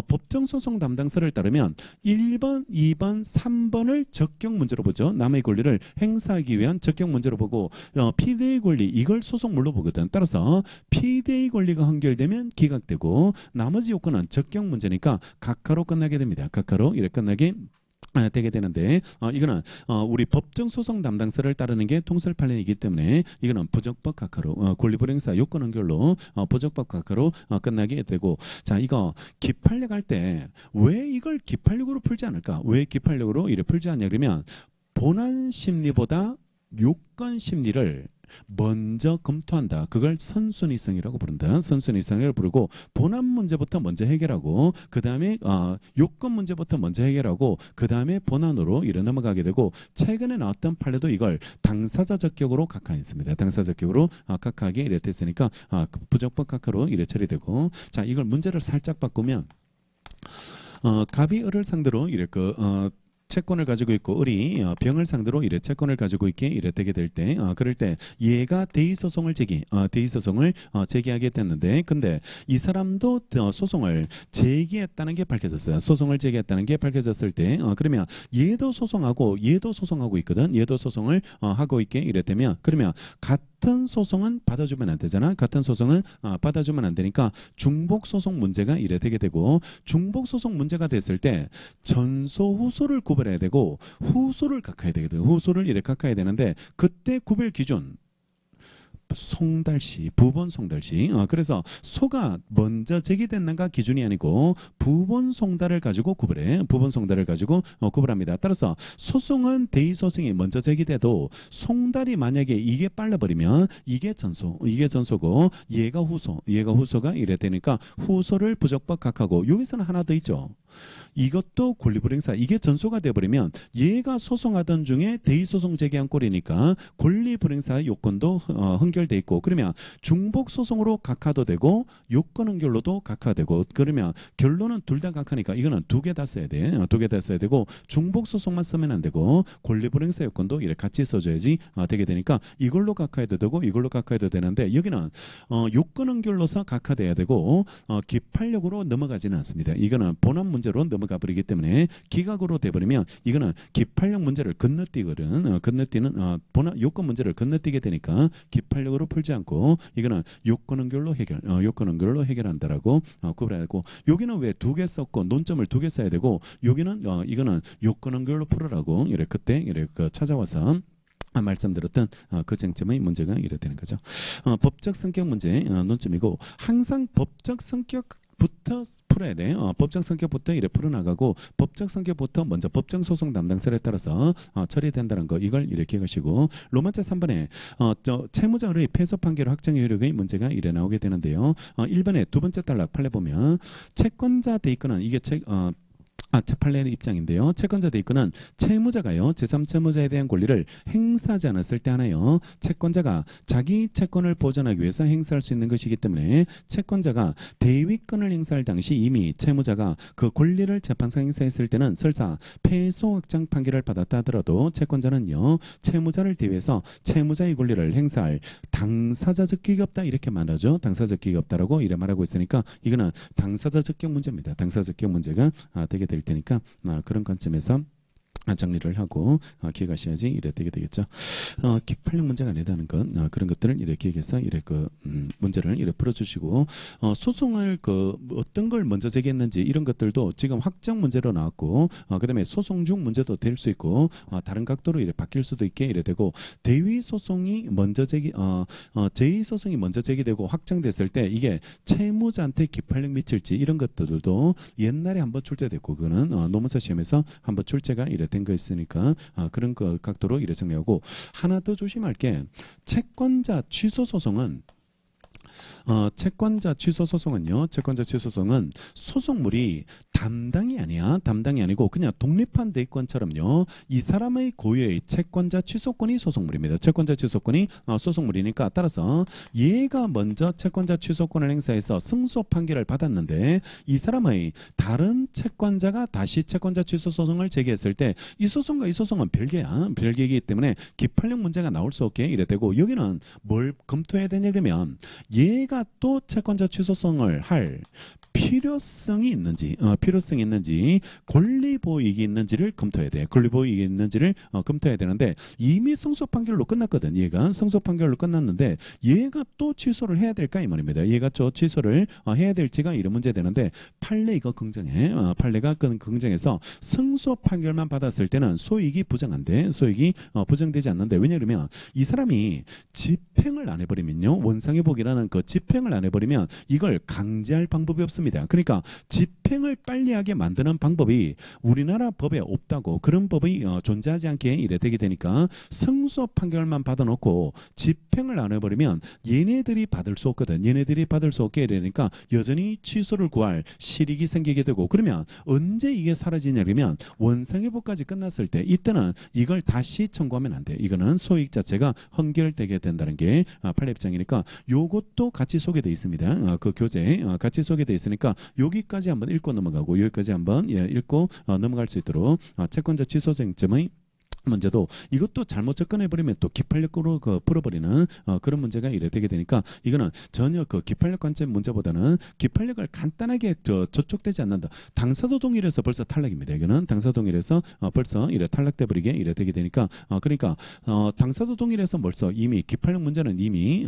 법정 소송 담당서를 따르면 1번, 2번, 3번을 적격 문제로 보죠. 남의 권리를 행사하기 위한 적격 문제로 보고 PDA 권리 이걸 소송물로 보거든. 따라서 PDA 권리가 헌결되면 기각되고 나머지 요건은 적격 문제니까 각하로 끝나게 됩니다. 각하로 이렇게 끝나게 되게 되는데 이거는 우리 법정 소송 담당서를 따르는 게 통설 판례이기 때문에 이거는 부적법 각하로 권리불행사 요건 헌결로 부적법 각하로 끝나게 되고 자 이거 기판력 할 때 왜 이걸 기판력으로 풀지 않을까? 왜 기판력으로 이래 풀지 않냐 그러면 본안 심리보다 요건 심리를 먼저 검토한다. 그걸 선순위성이라고 부른다. 선순위성을 부르고 본안 문제부터 먼저 해결하고 그 다음에 요건 문제부터 먼저 해결하고 그 다음에 본안으로 이래 넘어가게 되고 최근에 나왔던 판례도 이걸 당사자 적격으로 각하했습니다. 당사자 적격으로 각하하게 이래 됐으니까 부적법 각하로 이래 처리되고 자 이걸 문제를 살짝 바꾸면 갑이 을을 상대로 이렇게 채권을 가지고 있고 을이 병을 상대로 이래 채권을 가지고 있게 이래 되게 될 때 그럴 때 얘가 대의소송을 제기하게 됐는데 근데 이 사람도 소송을 제기했다는 게 밝혀졌어요. 소송을 제기했다는 게 밝혀졌을 때 그러면 얘도 소송하고 있거든. 얘도 소송을 하고 있게 이래 되면 그러면 같은 소송은 받아주면 안 되잖아. 같은 소송은 받아주면 안 되니까 중복소송 문제가 이래 되게 되고 중복소송 문제가 됐을 때 전소 후소를 구별해야 되고 후소를 각하해야 되거든. 후소를 이래 각하해야 되는데 그때 구별 기준 송달시, 부본 송달시. 그래서 소가 먼저 제기됐는가 기준이 아니고 부본 송달을 가지고 구별해. 부본 송달을 가지고 구별합니다. 따라서 소송은 대의소송이 먼저 제기돼도 송달이 만약에 이게 빨라버리면 이게 전소고 얘가 후소가 이래 되니까 후소를 부적법 각하고 여기서는 하나 더 있죠. 이것도 권리불행사 이게 전소가 돼버리면 얘가 소송하던 중에 대의소송 제기한 꼴이니까 권리불행사의 요건도 헌결돼 있고 그러면 중복소송으로 각하도 되고 요건 헌결로도 각하되고 그러면 결론은 둘 다 각하니까 이거는 두 개 다 써야 돼. 두 개 다 써야 되고 중복소송만 쓰면 안 되고 권리불행사 요건도 이렇게 같이 써줘야지 되게 되니까 이걸로 각하해도 되고 이걸로 각하해도 되는데 여기는 요건 헌결로서 각하돼야 되고 기판력으로 넘어가지는 않습니다. 이거는 본안 문제로 넘어가 버리기 때문에 기각으로 돼버리면 이거는 기판력 문제를 건너뛰거든. 건너뛰는 본안 요건 문제를 건너뛰게 되니까 기판력으로 풀지 않고 이거는 요건 헌결로 해결한다라고 구별하고 여기는 왜 두 개 썼고 논점을 두 개 써야 되고 여기는 이거는 요건 헌결로 풀으라고 이래 그때 이래 찾아와서 말씀드렸던 그 쟁점의 문제가 이래 되는 거죠. 법적 성격 문제 논점이고 항상 법적 성격부터 풀어야 돼. 법적 성격부터 이래 풀어나가고 법적 성격부터 먼저 법정 소송 담당설에 따라서 처리된다는 거 이걸 이렇게 하시고 로마자 3번에 채무자의 패소 판결 확정 효력의 문제가 이래 나오게 되는데요. 1번에 두 번째 단락 판례 보면 채권자 대입권은 이게 판례의 입장인데요. 채권자 대입권은 채무자가요. 제3채무자에 대한 권리를 행사하지 않았을 때 하나요. 채권자가 자기 채권을 보전하기 위해서 행사할 수 있는 것이기 때문에 채권자가 대위권을 행사할 당시 이미 채무자가 그 권리를 재판상 행사했을 때는 설사 패소 확정 판결을 받았다 하더라도 채권자는요. 채무자를 대위해서 채무자의 권리를 행사할 당사자적 기가 없다 이렇게 말하죠. 당사자적 기가 없다라고 이래 말하고 있으니까 이거는 당사자적 격 문제입니다. 당사자적 격 문제가 되게 될 테니까 그런 관점에서 정리를 하고 기억하셔야지 이래 되게 되겠죠. 기판령 문제가 아니라는 것 그런 것들을 이렇게 얘기해서 이래 문제를 이래 풀어주시고 소송을 어떤 걸 먼저 제기했는지 이런 것들도 지금 확정 문제로 나왔고 그다음에 소송 중 문제도 될 수 있고 다른 각도로 이래 바뀔 수도 있게 이래 되고 대위 소송이 먼저 제2 소송이 먼저 제기되고 확정됐을 때 이게 채무자한테 기판령 미칠지 이런 것들도 옛날에 한번 출제됐고 그거는 노무사 시험에서 한번 출제가 이래 된 거 있으니까 그런 각도로 이래 정리하고 하나 더 조심할 게 채권자 취소 소송은 채권자 취소 소송은요. 채권자 취소 소송은 소송물이 담당이 아니고 그냥 독립한 대권처럼요. 이 사람의 고유의 채권자 취소권이 소송물입니다. 채권자 취소권이 소송물이니까 따라서 얘가 먼저 채권자 취소권을 행사해서 승소 판결을 받았는데 이 사람의 다른 채권자가 다시 채권자 취소 소송을 제기했을 때 이 소송과 이 소송은 별개이기 때문에 기판령 문제가 나올 수 없게 이래 되고 여기는 뭘 검토해야 되냐 그러면 얘가 또 채권자 취소성을 할 필요성이 있는지, 권리 보이익이 있는지를 검토해야 돼. 권리 보이익이 있는지를 검토해야 되는데 이미 승소 판결로 끝났거든. 얘가 승소 판결로 끝났는데 얘가 또 취소를 해야 될까 이 말입니다. 얘가 또 취소를 해야 될지가 이런 문제 되는데 판례 이거 긍정해. 판례가 긍정해서 승소 판결만 받았을 때는 소익이 부정한데 소익이 부정되지 않는데 왜냐하면 이 사람이 집행을 안 해버리면요. 원상회복이라는 그 집행을 안 해버리면 이걸 강제할 방법이 없습니다. 그러니까 집행을 빨리하게 만드는 방법이 우리나라 법에 없다고 그런 법이 존재하지 않게 이래 되게 되니까 승소 판결만 받아놓고 집행을 안 해버리면 얘네들이 받을 수 없거든. 얘네들이 받을 수 없게 되니까 여전히 취소를 구할 실익이 생기게 되고 그러면 언제 이게 사라지냐 그러면 원상회복까지 끝났을 때 이때는 이걸 다시 청구하면 안 돼. 이거는 소익 자체가 헌결되게 된다는 게 판례 입장이니까 요것도 같이 소개되어 있습니다. 그 교재 같이 소개되어 있으니까 여기까지 한번 읽고 넘어가고 여기까지 한번 읽고 넘어갈 수 있도록 채권자 취소 쟁점의 문제도 이것도 잘못 접근해버리면 또 기판력으로 풀어버리는 그런 문제가 이래 되게 되니까 이거는 전혀 기판력 관점 문제보다는 기판력을 간단하게 저촉되지 않는다. 당사도 동일해서 벌써 탈락입니다. 이거는 당사도 동일해서 벌써 이래 탈락돼 버리게 이래 되게 되니까 그러니까 당사도 동일해서 벌써 이미 기판력 문제는 이미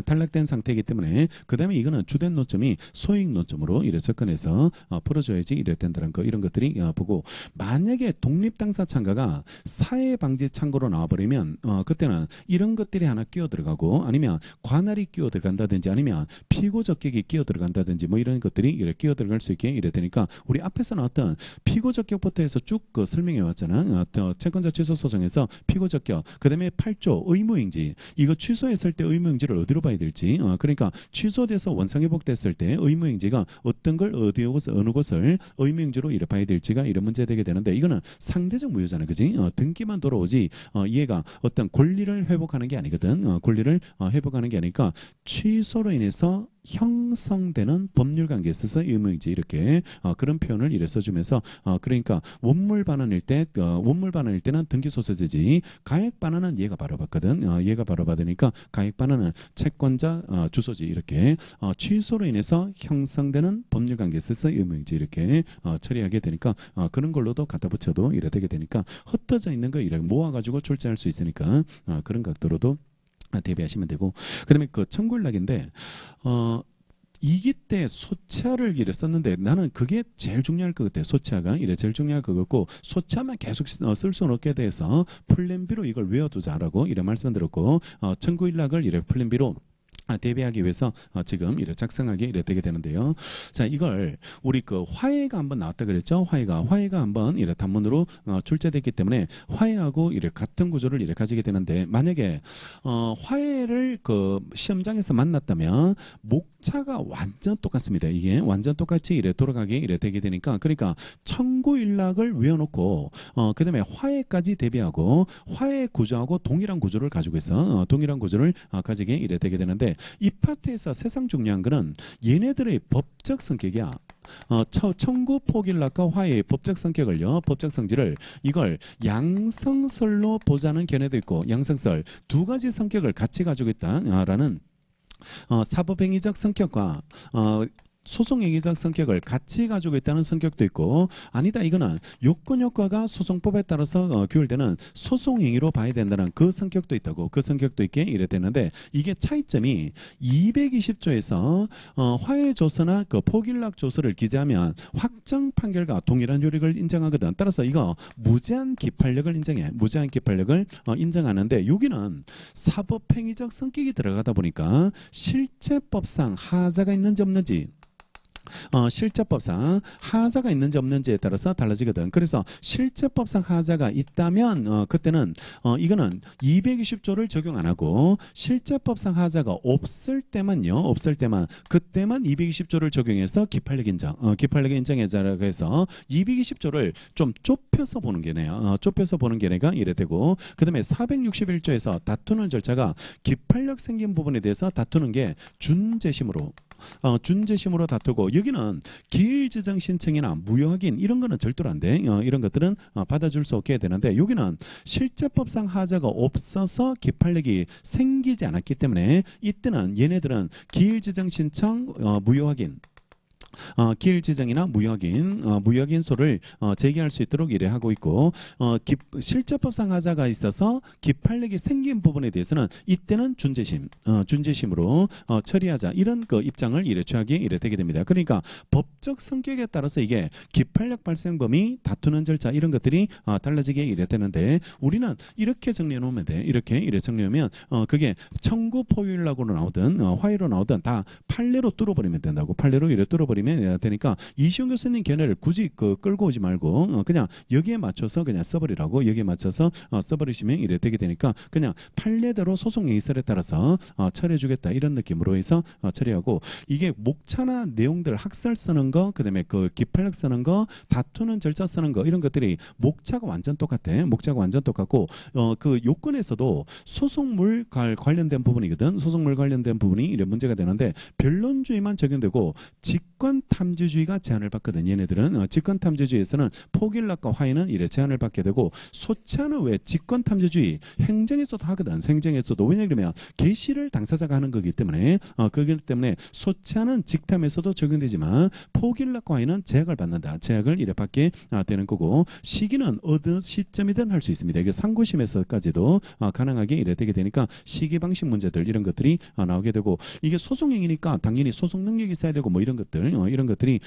탈락된 상태이기 때문에 그 다음에 이거는 주된 논점이 소익 논점으로 이래 접근해서 풀어줘야지 이래 된다는 거 이런 것들이 보고 만약에 독립당사 참가가 사회방지 창고로 나와버리면 그때는 이런 것들이 하나 끼어 들어가고 아니면 관할이 끼어 들어간다든지 아니면 피고적격이 끼어 들어간다든지 뭐 이런 것들이 이래 끼어 들어갈 수 있게 이래 되니까 우리 앞에서 나왔던 피고적격부터 해서 쭉 설명해 왔잖아. 채권자 취소 소송에서 피고적격 그 다음에 8조 의무행지 이거 취소했을 때 의무행지를 어디로 봐야 될지 그러니까 취소돼서 원상회복됐을 때 의무행지가 어떤 걸 어느 곳을 의무행지로 이래 봐야 될지가 이런 문제 되게 되는데 이거는 상대적 무효잖아. 그지? 등기만 돌아오지 얘가 어떤 권리를 회복하는 게 아니거든. 권리를 회복하는 게 아니니까 취소로 인해서 형성되는 법률관계에 있어서 의무행지 이렇게 그런 표현을 이래 써주면서 그러니까 원물 반환일 때는 등기소소제지 가액 반환은 얘가 바로 받거든. 얘가 바로 받으니까 가액 반환은 채권자 주소지 이렇게 취소로 인해서 형성되는 법률관계에 있어서 의무행지 이렇게 처리하게 되니까 그런 걸로도 갖다 붙여도 이래 되게 되니까 흩어져 있는 거 이렇게 모아가지고 출제할 수 있으니까 그런 각도로도 대비하시면 되고 그다음에 그 청구일락인데 2기 때 소차를 이래 썼는데 나는 그게 제일 중요할 것 같아. 소차가 이래 제일 중요할 것 같고 소차만 계속 쓸 수는 없게 돼서 플랜 B로 이걸 외워두자라고 이래 말씀드렸고 청구일락을 이래 플랜 B로 대비하기 위해서 지금 이렇게 작성하게 이래 되게 되는데요. 자, 이걸 우리 그 화해가 한번 나왔다 그랬죠? 화해가 한번 이래 단문으로 출제됐기 때문에 화해하고 이래 같은 구조를 이래 가지게 되는데 만약에 화해를 그 시험장에서 만났다면 목차가 완전 똑같습니다. 이게 완전 똑같이 이래 돌아가게 이래 되게 되니까 그러니까 청구일락을 외워놓고 그다음에 화해까지 대비하고 화해 구조하고 동일한 구조를 가지고 있어 동일한 구조를 가지게 이래 되게 되는데 이 파트에서 세상 중요한 거는 얘네들의 법적 성격이야. 청구 포기일락과 화해의 법적 성격을요, 법적 성질을 이걸 양성설로 보자는 견해도 있고 양성설 두 가지 성격을 같이 가지고 있다라는 사법행위적 성격과 소송행위적 성격을 같이 가지고 있다는 성격도 있고 아니다 이거는 요건효과가 소송법에 따라서 규율되는 소송행위로 봐야 된다는 그 성격도 있다고 그 성격도 있게 이래 되는데 이게 차이점이 220조에서 화해조서나 그 포기일락조서를 기재하면 확정 판결과 동일한 효력을 인정하거든. 따라서 이거 무제한 기판력을 인정해. 무제한 기판력을 인정하는데 여기는 사법행위적 성격이 들어가다 보니까 실체법상 하자가 있는지 없는지 실제법상 하자가 있는지 없는지에 따라서 달라지거든. 그래서 실제법상 하자가 있다면 그때는 이거는 220조를 적용 안 하고 실제법상 하자가 없을 때만요. 그때만 220조를 적용해서 기판력 인정. 기판력 인정해자라고 해서 220조를 좀 좁혀서 보는 게네요. 좁혀서 보는 게네가 이래 되고 그다음에 461조에서 다투는 절차가 기판력 생긴 부분에 대해서 다투는 게 준재심으로 다투고 여기는 기일지정 신청이나 무효확인 이런 거는 절대로 안 돼. 이런 것들은 받아줄 수 없게 되는데 여기는 실제법상 하자가 없어서 기판력이 생기지 않았기 때문에 이때는 얘네들은 기일지정 신청 무효확인 기일지정이나 무효확인소를 제기할 수 있도록 이래 하고 있고 실제법상 하자가 있어서 기판력이 생긴 부분에 대해서는 이때는 준재심으로 처리하자 이런 그 입장을 이래 취하기에 이래 되게 됩니다. 그러니까 법적 성격에 따라서 이게 기판력 발생 범위 다투는 절차 이런 것들이 달라지게 이래 되는데 우리는 이렇게 정리해 놓으면 돼. 이렇게 정리하면 그게 청구 포기일락으로 나오든 화해로 나오든 다 판례로 뚫어버리면 된다고. 판례로 이래 뚫어버리면 되니까 이시영 교수님 견해를 굳이 끌고 오지 말고 그냥 여기에 맞춰서 그냥 써버리라고. 여기에 맞춰서 써버리시면 이래 되게 되니까 그냥 판례대로 소송행위설에 따라서 처리해주겠다 이런 느낌으로 해서 처리하고 이게 목차나 내용들 학설 쓰는 거 그다음에 그 기판력 쓰는 거 다투는 절차 쓰는 거 이런 것들이 목차가 완전 똑같아. 목차가 완전 똑같고 그 요건에서도 소송물 관련된 부분이거든. 소송물 관련된 부분이 이런 문제가 되는데 변론주의만 적용되고 직권탐지주의가 제한을 받거든. 얘네들은 직권탐지주의에서는 포기일락과 화해는 이래 제한을 받게 되고 소차는 왜 직권탐지주의 행정에서도 하거든. 행정에서도 왜냐하면 개시를 당사자가 하는 거기 때문에 그렇기 때문에 소차는 직탐에서도 적용되지만 포기일락과 화해는 제약을 받는다. 제약을 이래 받게 되는 거고 시기는 어느 시점이든 할 수 있습니다. 이게 상고심에서까지도 가능하게 이래 되게 되니까 시기 방식 문제들 이런 것들이 나오게 되고 이게 소송행위니까 당연히 소송 능력이 있어야 되고 뭐 이런 것들 이런 것들이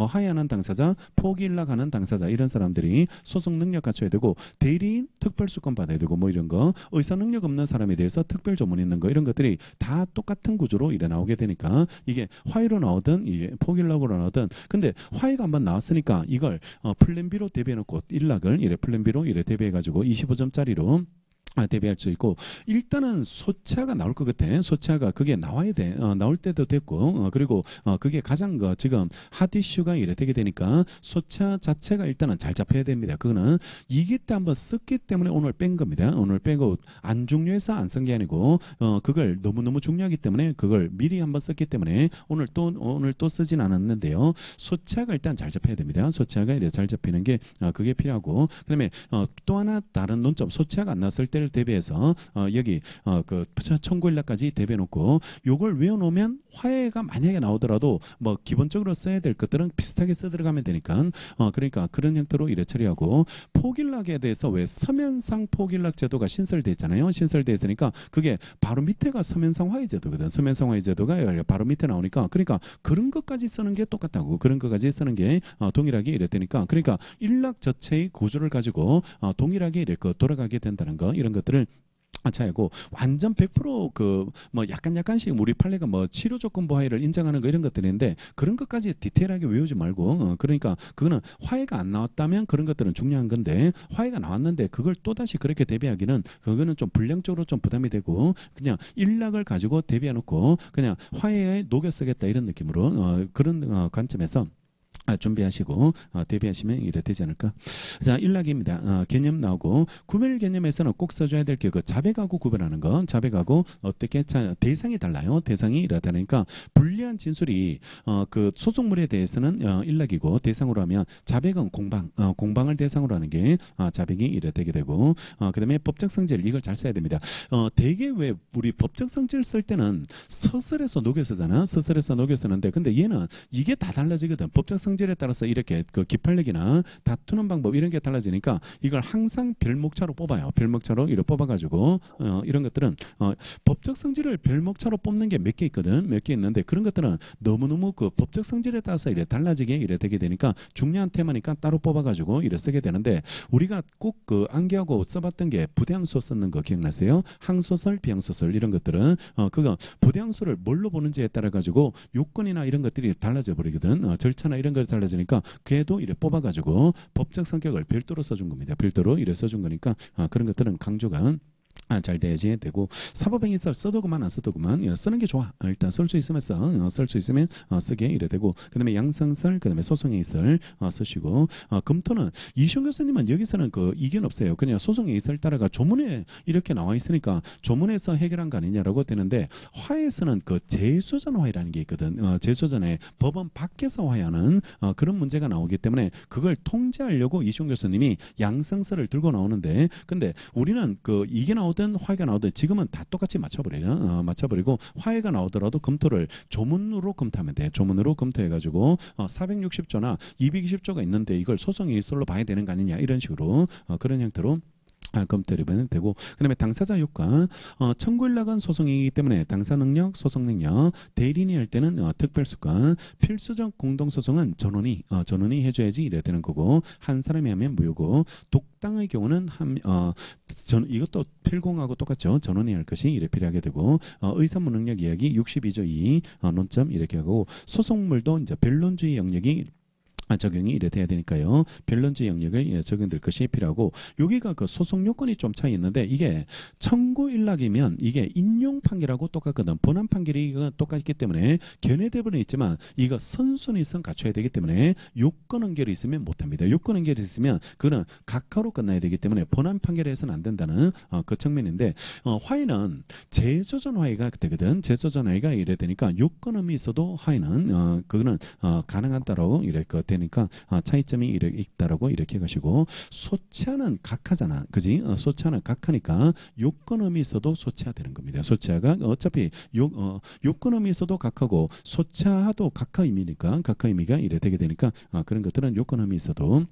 하해하는 당사자 포기일락하는 당사자 이런 사람들이 소송 능력 갖춰야 되고 대리인 특별수권 받아야 되고 뭐 이런 거 의사 능력 없는 사람에 대해서 특별 조문 있는 거 이런 것들이 다 똑같은 구조로 이래 나오게 되니까 이게 화해로 나오든 이게 포기일락으로 나오든 근데 화해가 한번 나왔으니까 이걸 플랜 B로 대비해 놓고 일락을 이래 플랜 B로 이래 대비해 가지고 25점짜리로 대비할 수 있고 일단은 소차가 나올 것 같아. 소차가 그게 나와야 돼. 나올 때도 됐고 그리고 그게 가장 지금 핫 이슈가 이래 되게 되니까 소차 자체가 일단은 잘 잡혀야 됩니다. 그거는 2기 때 한번 썼기 때문에 오늘 뺀 겁니다. 오늘 빼고 안 중요해서 안 쓴 게 아니고 그걸 너무너무 중요하기 때문에 그걸 미리 한번 썼기 때문에 오늘 또 쓰진 않았는데요. 소차가 일단 잘 잡혀야 됩니다. 소차가 이래 잘 잡히는 게 그게 필요하고 그다음에 또 하나 다른 논점 소차가 안 났을 때 때를 대비해서 여기 그 청구일락까지 대비해놓고 요걸 외워놓으면 화해가 만약에 나오더라도 뭐 기본적으로 써야 될 것들은 비슷하게 써 들어가면 되니까 그러니까 그런 형태로 이래 처리하고 포기일락에 대해서 왜 서면상 포기일락 제도가 신설돼 있잖아요. 신설돼 있으니까 그게 바로 밑에가 서면상 화해 제도거든. 서면상 화해 제도가 바로 밑에 나오니까 그러니까 그런 것까지 쓰는 게 똑같다고 그런 것까지 쓰는 게 동일하게 이랬다니까 그러니까 일락 자체의 구조를 가지고 동일하게 이렇게 돌아가게 된다는 거 이런 것들을 차이고 완전 100% 뭐 약간씩 우리 판례가 뭐 치료 조건부 화해를 인정하는 거 이런 것들인데 그런 것까지 디테일하게 외우지 말고 그러니까 그거는 화해가 안 나왔다면 그런 것들은 중요한 건데 화해가 나왔는데 그걸 또다시 그렇게 대비하기는 그거는 좀 분량적으로 좀 부담이 되고 그냥 일락을 가지고 대비해 놓고 그냥 화해에 녹여 쓰겠다 이런 느낌으로 그런 관점에서 준비하시고 대비하시면 이래 되지 않을까. 자, 일락입니다. 개념 나오고 구별 개념에서는 꼭 써줘야 될 게 그 자백하고 구별하는 거. 자백하고 어떻게 대상이 달라요. 대상이 이렇다니까 불리한 진술이 그 소송물에 대해서는 일락이고 대상으로 하면 자백은 공방을 대상으로 하는 게 자백이 이래 되게 되고 그다음에 법적 성질 이걸 잘 써야 됩니다. 대개 왜 우리 법적 성질 쓸 때는 서술에서 녹여 쓰잖아. 서술에서 녹여 쓰는데 근데 얘는 이게 다 달라지거든. 법적 성질에 따라서 이렇게 그 기판력이나 다투는 방법 이런 게 달라지니까 이걸 항상 별목차로 뽑아요. 별목차로 이렇게 뽑아가지고 이런 것들은 법적 성질을 별목차로 뽑는 게 몇 개 있거든. 몇 개 있는데 그런 것들은 너무너무 그 법적 성질에 따라서 이래 달라지게 이래 되게 되니까 중요한 테마니까 따로 뽑아가지고 이래 쓰게 되는데 우리가 꼭 그 암기하고 써봤던 게 부대항소 썼는 거 기억나세요? 항소설, 비항소설 이런 것들은 그거 부대항소를 뭘로 보는지에 따라 가지고 요건이나 이런 것들이 달라져 버리거든. 절차나 이런 걸 달라지니까 걔도 이래 뽑아가지고 법적 성격을 별도로 써준 겁니다. 별도로 이래 써준 거니까 그런 것들은 강조가 잘 돼야지 되고 사법행위설 써도 그만 안 써도 그만 쓰는 게 좋아. 일단 쓸 수 있으면 쓸 수 있으면 쓰게 이래 되고 그다음에 양성설 그다음에 소송행위설 쓰시고 검토는 이시영 교수님은 여기서는 그 이견 없어요. 그냥 소송행위설 따라가 조문에 이렇게 나와 있으니까 조문에서 해결한 거 아니냐라고 되는데 화해에서는 그 재소전 화해라는 게 있거든. 재소전에 법원 밖에서 화해하는 그런 문제가 나오기 때문에 그걸 통제하려고 이시영 교수님이 양성설을 들고 나오는데 근데 우리는 그 이게 나오든 화해가 나오든 지금은 다 똑같이 맞춰버려요. 맞춰버리고 화해가 나오더라도 검토를 조문으로 검토하면 돼. 조문으로 검토해가지고 460조나 220조가 있는데 이걸 소송이설로 봐야 되는 거 아니냐 이런 식으로 그런 형태로 검토를 하면 되고 그다음에 당사자 효과 청구일락은 소송이기 때문에 당사 능력, 소송 능력 대리인이 할 때는 특별수권 필수적 공동소송은 전원이 해줘야지 이래야 되는 거고 한 사람이 하면 무효고 독당의 경우는 이것도 필공하고 똑같죠. 전원이 할 것이 이래 필요하게 되고 의사무 능력 이야기 62조 2 논점 이렇게 하고 소송물도 이제 변론주의 영역이 적용이 이래 돼야 되니까요. 변론주의 영역을 적용될 것이 필요하고 여기가 그 소송 요건이 좀 차이 있는데 이게 청구일락이면 이게 인용 판결하고 똑같거든. 본안 판결이 똑같기 때문에 견해대부는 있지만 이거 선순위성 갖춰야 되기 때문에 요건 연결이 있으면 못합니다. 요건 연결이 있으면 그거는 각하로 끝나야 되기 때문에 본안 판결에서는 안 된다는 그 측면인데 화해는 재소전 화해가 되거든. 재소전 화해가 이래 되니까 요건 의미 있어도 화해는 그거는 가능하다고 이래 되니까 차이점이 있다라고 이렇게 가시고 소치하는 각하잖아. 그지? 소치하는 각하니까 요건음이 있어도 소치하되는 겁니다. 소치하가 어차피 요건음이 있어도 각하고 소치하도 각하 의미니까 각하 의미가 이래 되게 되니까 그런 것들은 요건음이 있어도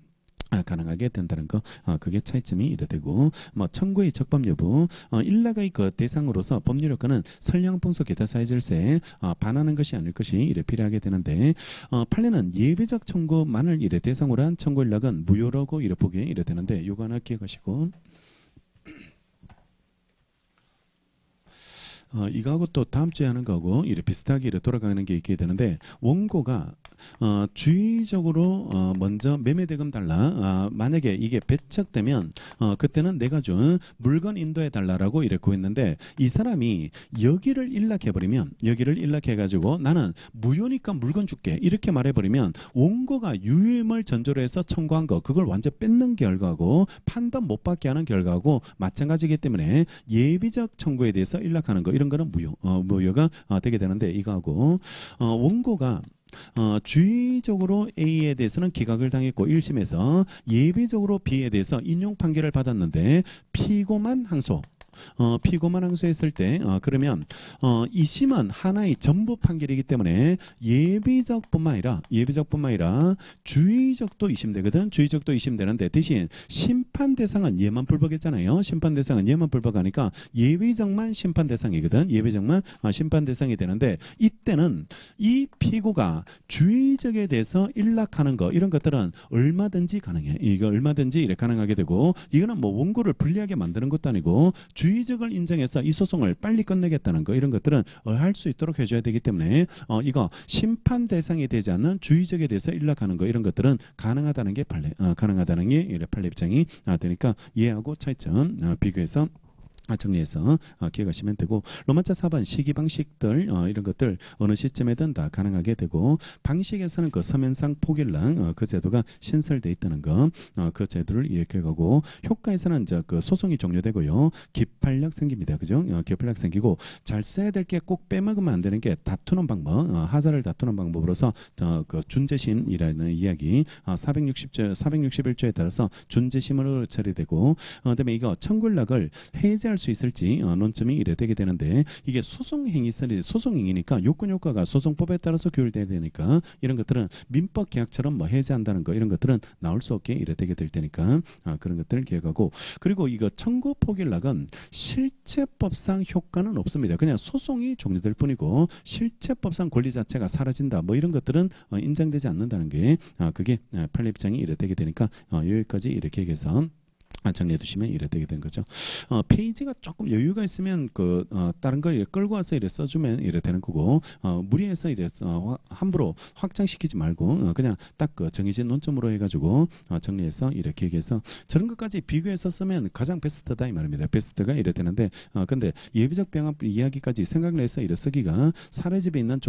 가능하게 된다는 거 그게 차이점이 이래 되고 청구의 적법 여부 일락의 그 대상으로서 법률 효과는 선량 풍속 기타 사회질서에 반하는 것이 아닐 것이 이래 필요하게 되는데 판례는 예외적 청구만을 이래 대상으로 한 청구 일락은 무효라고 이래 보기에 이래 되는데 요거 하나 기억하시고 이거하고 또 다음 주에 하는 거하고 이래 비슷하게 이래 돌아가는 게 있게 되는데 원고가 주의적으로 먼저 매매대금 달라. 만약에 이게 배척되면 그때는 내가 준 물건 인도해 달라라고 이렇게 구했는데 이 사람이 여기를 일락해버리면 여기를 일락해가지고 나는 무효니까 물건 줄게 이렇게 말해버리면 원고가 유임을 전조로 해서 청구한 거 그걸 완전 뺏는 결과고 판단 못 받게 하는 결과고 마찬가지이기 때문에 예비적 청구에 대해서 일락하는 거 이런 거는 무효가 되게 되는데 이거하고 원고가 주의적으로 A에 대해서는 기각을 당했고 1심에서 예비적으로 B에 대해서 인용 판결을 받았는데 피고만 항소. 피고만 항소했을 때 그러면 2심은 하나의 전부 판결이기 때문에 예비적뿐만 아니라 주의적도 2심 되거든. 주의적도 2심 되는데 대신 심판 대상은 얘만 불복했잖아요. 심판 대상은 얘만 불복하니까 예비적만 심판 대상이거든. 예비적만 심판 대상이 되는데 이때는 이 피고가 주의적에 대해서 일락하는 거 이런 것들은 얼마든지 가능해. 이거 얼마든지 이렇게 가능하게 되고 이거는 뭐 원고를 불리하게 만드는 것도 아니고 주의적을 인정해서 이 소송을 빨리 끝내겠다는 거 이런 것들은 할 수 있도록 해줘야 되기 때문에 이거 심판 대상이 되지 않는 주의적에 대해서 일락하는 거 이런 것들은 가능하다는 게 가능하다는 게 판례 입장이 되니까 얘하고 차이점 비교해서 정리해서 기억하시면 되고 로마자 4번 시기 방식들 이런 것들 어느 시점에든 다 가능하게 되고 방식에서는 그 서면상 포길랑 그 제도가 신설되어 있다는 거 그 제도를 이해해가고 효과에서는 이제 그 소송이 종료되고요 기판력 생깁니다. 그죠? 기판력 생기고 잘 써야 될 게 꼭 빼먹으면 안 되는 게 다투는 방법 하자를 다투는 방법으로서 그 준재심이라는 이야기 461조에 따라서 준재심으로 처리되고 그다음에 이거 청구락을 해제할 수 있을지 논점이 이래 되게 되는데 이게 소송행위니까 요건효과가 소송법에 따라서 규율돼야 되니까 이런 것들은 민법 계약처럼 뭐 해제한다는 거 이런 것들은 나올 수 없게 이래 되게 될 테니까 그런 것들을 기억하고 그리고 이거 청구 포기락은 실체법상 효과는 없습니다. 그냥 소송이 종료될 뿐이고 실체법상 권리 자체가 사라진다 뭐 이런 것들은 인정되지 않는다는 게 그게 판례 입장이 이래 되게 되니까 여기까지 이렇게 얘기해서 정리해 두시면 이래 되게 된 거죠. 페이지가 조금 여유가 있으면 다른 걸 끌고 와서 이래 써주면 이래 되는 거고 무리해서 이래 함부로 확장시키지 말고 그냥 딱 그 정해진 논점으로 해가지고 정리해서 이렇게 얘기해서 저런 것까지 비교해서 쓰면 가장 베스트다 이 말입니다. 베스트가 이래 되는데 근데 예비적 병합 이야기까지 생각내서 이래 쓰기가 사례 집에 있는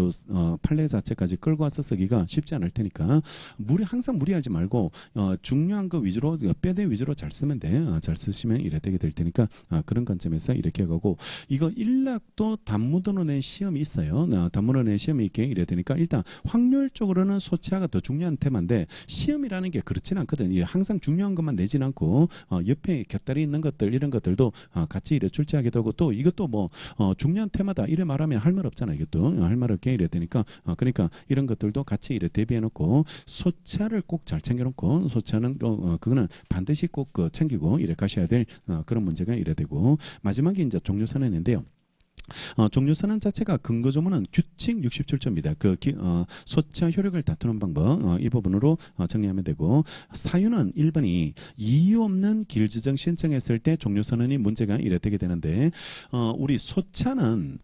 판례 자체까지 끌고 와서 쓰기가 쉽지 않을 테니까 항상 무리하지 말고 중요한 거 위주로 빼대 위주로 잘 쓰면 돼. 잘 쓰시면 이래 되게 될 테니까 그런 관점에서 이렇게 가고 이거 일락도 단무도론의 시험이 있어요. 단무도론의 시험이 있게 이래 되니까 일단 확률적으로는 소치하가 더 중요한 테마인데 시험이라는 게 그렇진 않거든. 항상 중요한 것만 내진 않고 옆에 곁다리 있는 것들 이런 것들도 같이 이래 출제하게 되고 또 이것도 뭐 중요한 테마다 이래 말하면 할 말 없잖아. 이것도 할 말 없게 이래 되니까 그러니까 이런 것들도 같이 이래 대비해 놓고 소치하를 꼭 잘 챙겨 놓고 소치하는 그거는 반드시 꼭 챙기고 이래 가셔야 될 그런 문제가 이래 되고 마지막에 이제 종료선언인데요. 종료선언 자체가 근거조문은 규칙 67조입니다. 소치와 효력을 다투는 방법 이 부분으로 정리하면 되고 사유는 1번이 이유 없는 기일지정 신청했을 때 종료선언이 문제가 이래 되게 되는데 우리 소차는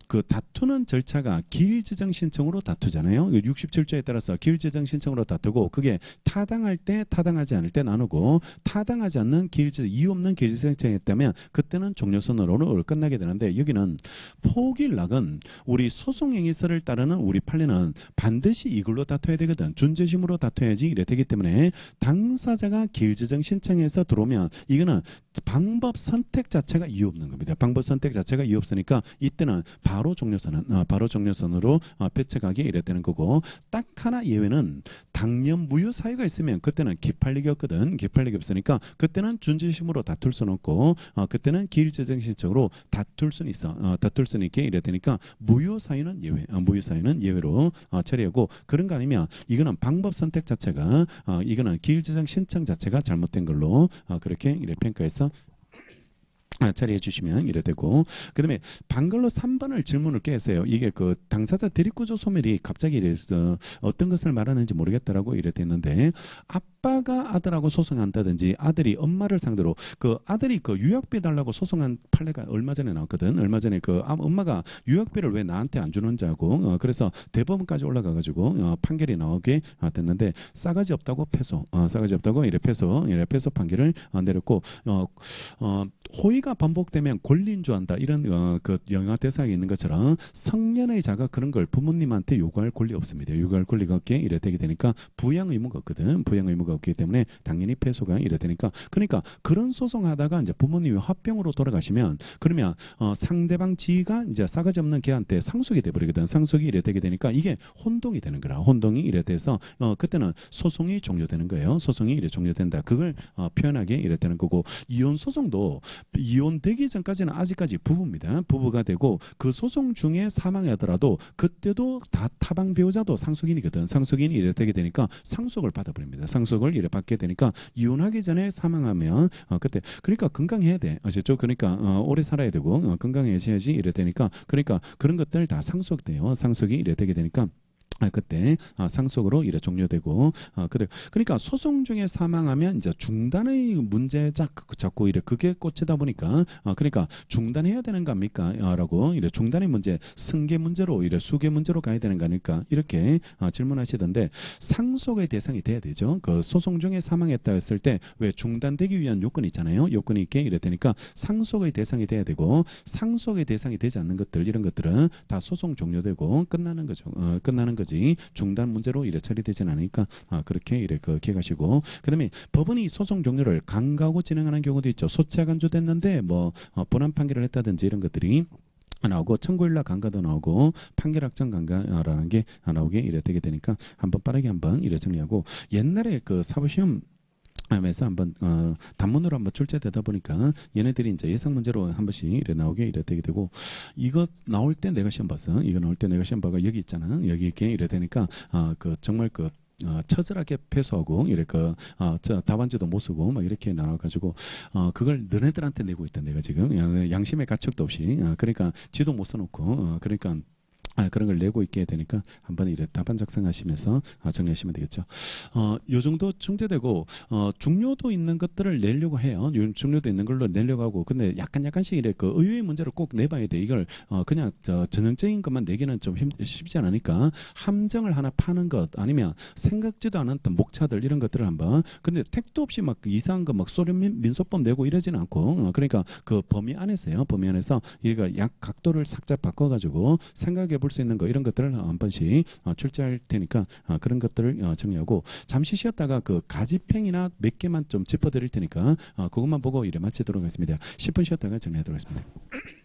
그 다투는 절차가 기일지정 신청으로 다투잖아요. 67조에 따라서 기일지정 신청으로 다투고 그게 타당할 때 타당하지 않을 때 나누고 타당하지 않는 이유 없는 기일지정 신청했다면 그때는 종료선언으로 끝나게 되는데 여기는 포기락은 우리 소송행위서를 따르는 우리 판례는 반드시 이걸로 다퉈야 되거든. 준재심으로 다퉈야지 이래 되기 때문에 당사자가 기일지정 신청해서 들어오면 이거는 방법 선택 자체가 이유 없는 겁니다. 방법 선택 자체가 이유 없으니까 이때는 바로 종료선으로 배척하기 이래 되는 거고 딱 하나 예외는 당연 무효 사유가 있으면 그때는 기판력이 없거든. 기판력이 없으니까 그때는 준재심으로 다툴 수는 없고 그때는 기일지정 신청으로 다툴 수는 있어. 다툴 수는 있게 이래 되니까 무효 사유는 예외로 처리하고 그런 거 아니면 이거는 방법 선택 자체가 이거는 기일지정 신청 자체가 잘못된 걸로 그렇게 이래 평가해서 처리해 주시면 이래 되고 그다음에 방글로 3번을 질문을 깨세요. 이게 그 당사자 대립구조 소멸이 갑자기 이래서 어떤 것을 말하는지 모르겠다라고 이래 됐는데 아빠가 아들하고 소송한다든지 아들이 엄마를 상대로 그 아들이 그 유학비 달라고 소송한 판례가 얼마 전에 나왔거든. 얼마 전에 그 엄마가 유학비를 왜 나한테 안 주는지 하고 그래서 대법원까지 올라가 가지고 판결이 나오게 됐는데 싸가지 없다고 패소 이래 패소 판결을 내렸고 호의가 반복되면 권리인 줄 안다. 이런 그 영화 대사에 있는 것처럼 성년의 자가 그런 걸 부모님한테 요구할 권리 없습니다. 요구할 권리가 없게 이래 되게 되니까 부양 의무가 없거든. 부양 의무가 없기 때문에 당연히 패소가 이래 되니까 그러니까 그런 소송하다가 이제 부모님이 화병으로 돌아가시면 그러면 상대방 지가 이제 싸가지 없는 걔한테 상속이 돼 버리거든. 상속이 이래 되게 되니까 이게 혼동이 되는 거라. 혼동이 이래 돼서 그때는 소송이 종료되는 거예요. 소송이 이래 종료된다. 그걸 표현하게 이래 되는 거고 이혼 소송도 이혼되기 전까지는 아직까지 부부입니다. 부부가 되고 그 소송 중에 사망하더라도 그때도 다 타방 배우자도 상속인이거든. 상속인이 이래 되게 되니까 상속을 받아버립니다. 상속을 이래 받게 되니까 이혼하기 전에 사망하면 그때 그러니까 건강해야 돼. 아시죠? 그러니까 오래 살아야 되고 건강해야지 이래 되니까 그러니까 그런 것들 다 상속돼요. 상속이 이래 되게 되니까 그때 상속으로 이래 종료되고 그러니까 소송 중에 사망하면 이제 중단의 문제 자꾸 이래 그게 꽂히다 보니까 그러니까 중단해야 되는 겁니까? 라고 이래 중단의 문제 승계 문제로 이래 수계 문제로 가야 되는 거니까 이렇게 질문하시던데 상속의 대상이 돼야 되죠. 그 소송 중에 사망했다 했을 때 왜 중단되기 위한 요건이 있잖아요. 요건이 있게 이래 되니까 상속의 대상이 돼야 되고 상속의 대상이 되지 않는 것들 이런 것들은 다 소송 종료되고 끝나는 거죠. 끝나는 거지 중단 문제로 이래 처리되지는 않으니까 그렇게 이래 기억하시고 그다음에 법원이 소송 종료를 강구하고 진행하는 경우도 있죠. 소치가 간주됐는데 뭐 본안 판결을 했다든지 이런 것들이 나오고 청구일라 강가도 나오고 판결 확정 강가라는 게 나오게 이래 되게 되니까 한번 빠르게 한번 이래 정리하고 옛날에 그 사법시험 에서 한번 단문으로 한번 출제되다 보니까 얘네들이 이제 예상 문제로 한 번씩 이래 나오게 이래 되게 되고 이거 나올 때 내가 시험 봤어. 이거 나올 때 내가 시험 봐가 여기 있잖아. 여기 이렇게 이래 되니까 그 정말 그 처절하게 패소하고 이렇게 답안지도 못 쓰고 막 이렇게 나와가지고 그걸 너네들한테 내고 있다 내가 지금 양심의 가책도 없이 그러니까 지도 못 써놓고 그러니까 그런 걸 내고 있게 되니까 한번 이래 답안 작성하시면서 정리하시면 되겠죠. 요 정도 중재되고 중요도 있는 것들을 내려고 해요. 중요도 있는 걸로 내려고 하고 근데 약간씩 이래 그 의외의 문제를 꼭 내봐야 돼. 이걸 그냥 전형적인 것만 내기는 좀 쉽지 않으니까 함정을 하나 파는 것 아니면 생각지도 않았던 목차들 이런 것들을 한번 근데 택도 없이 막 이상한 거 막 소련 민소법 내고 이러지는 않고 그러니까 그 범위 안에서요. 범위 안에서 이거 약 각도를 살짝 바꿔가지고 생각해 볼 수 있는 거 이런 것들을 한 번씩 출제할 테니까 그런 것들을 정리하고 잠시 쉬었다가 그 가지팽이나 몇 개만 좀 짚어드릴 테니까 그것만 보고 이래 마치도록 하겠습니다. 10분 쉬었다가 정리하도록 하겠습니다.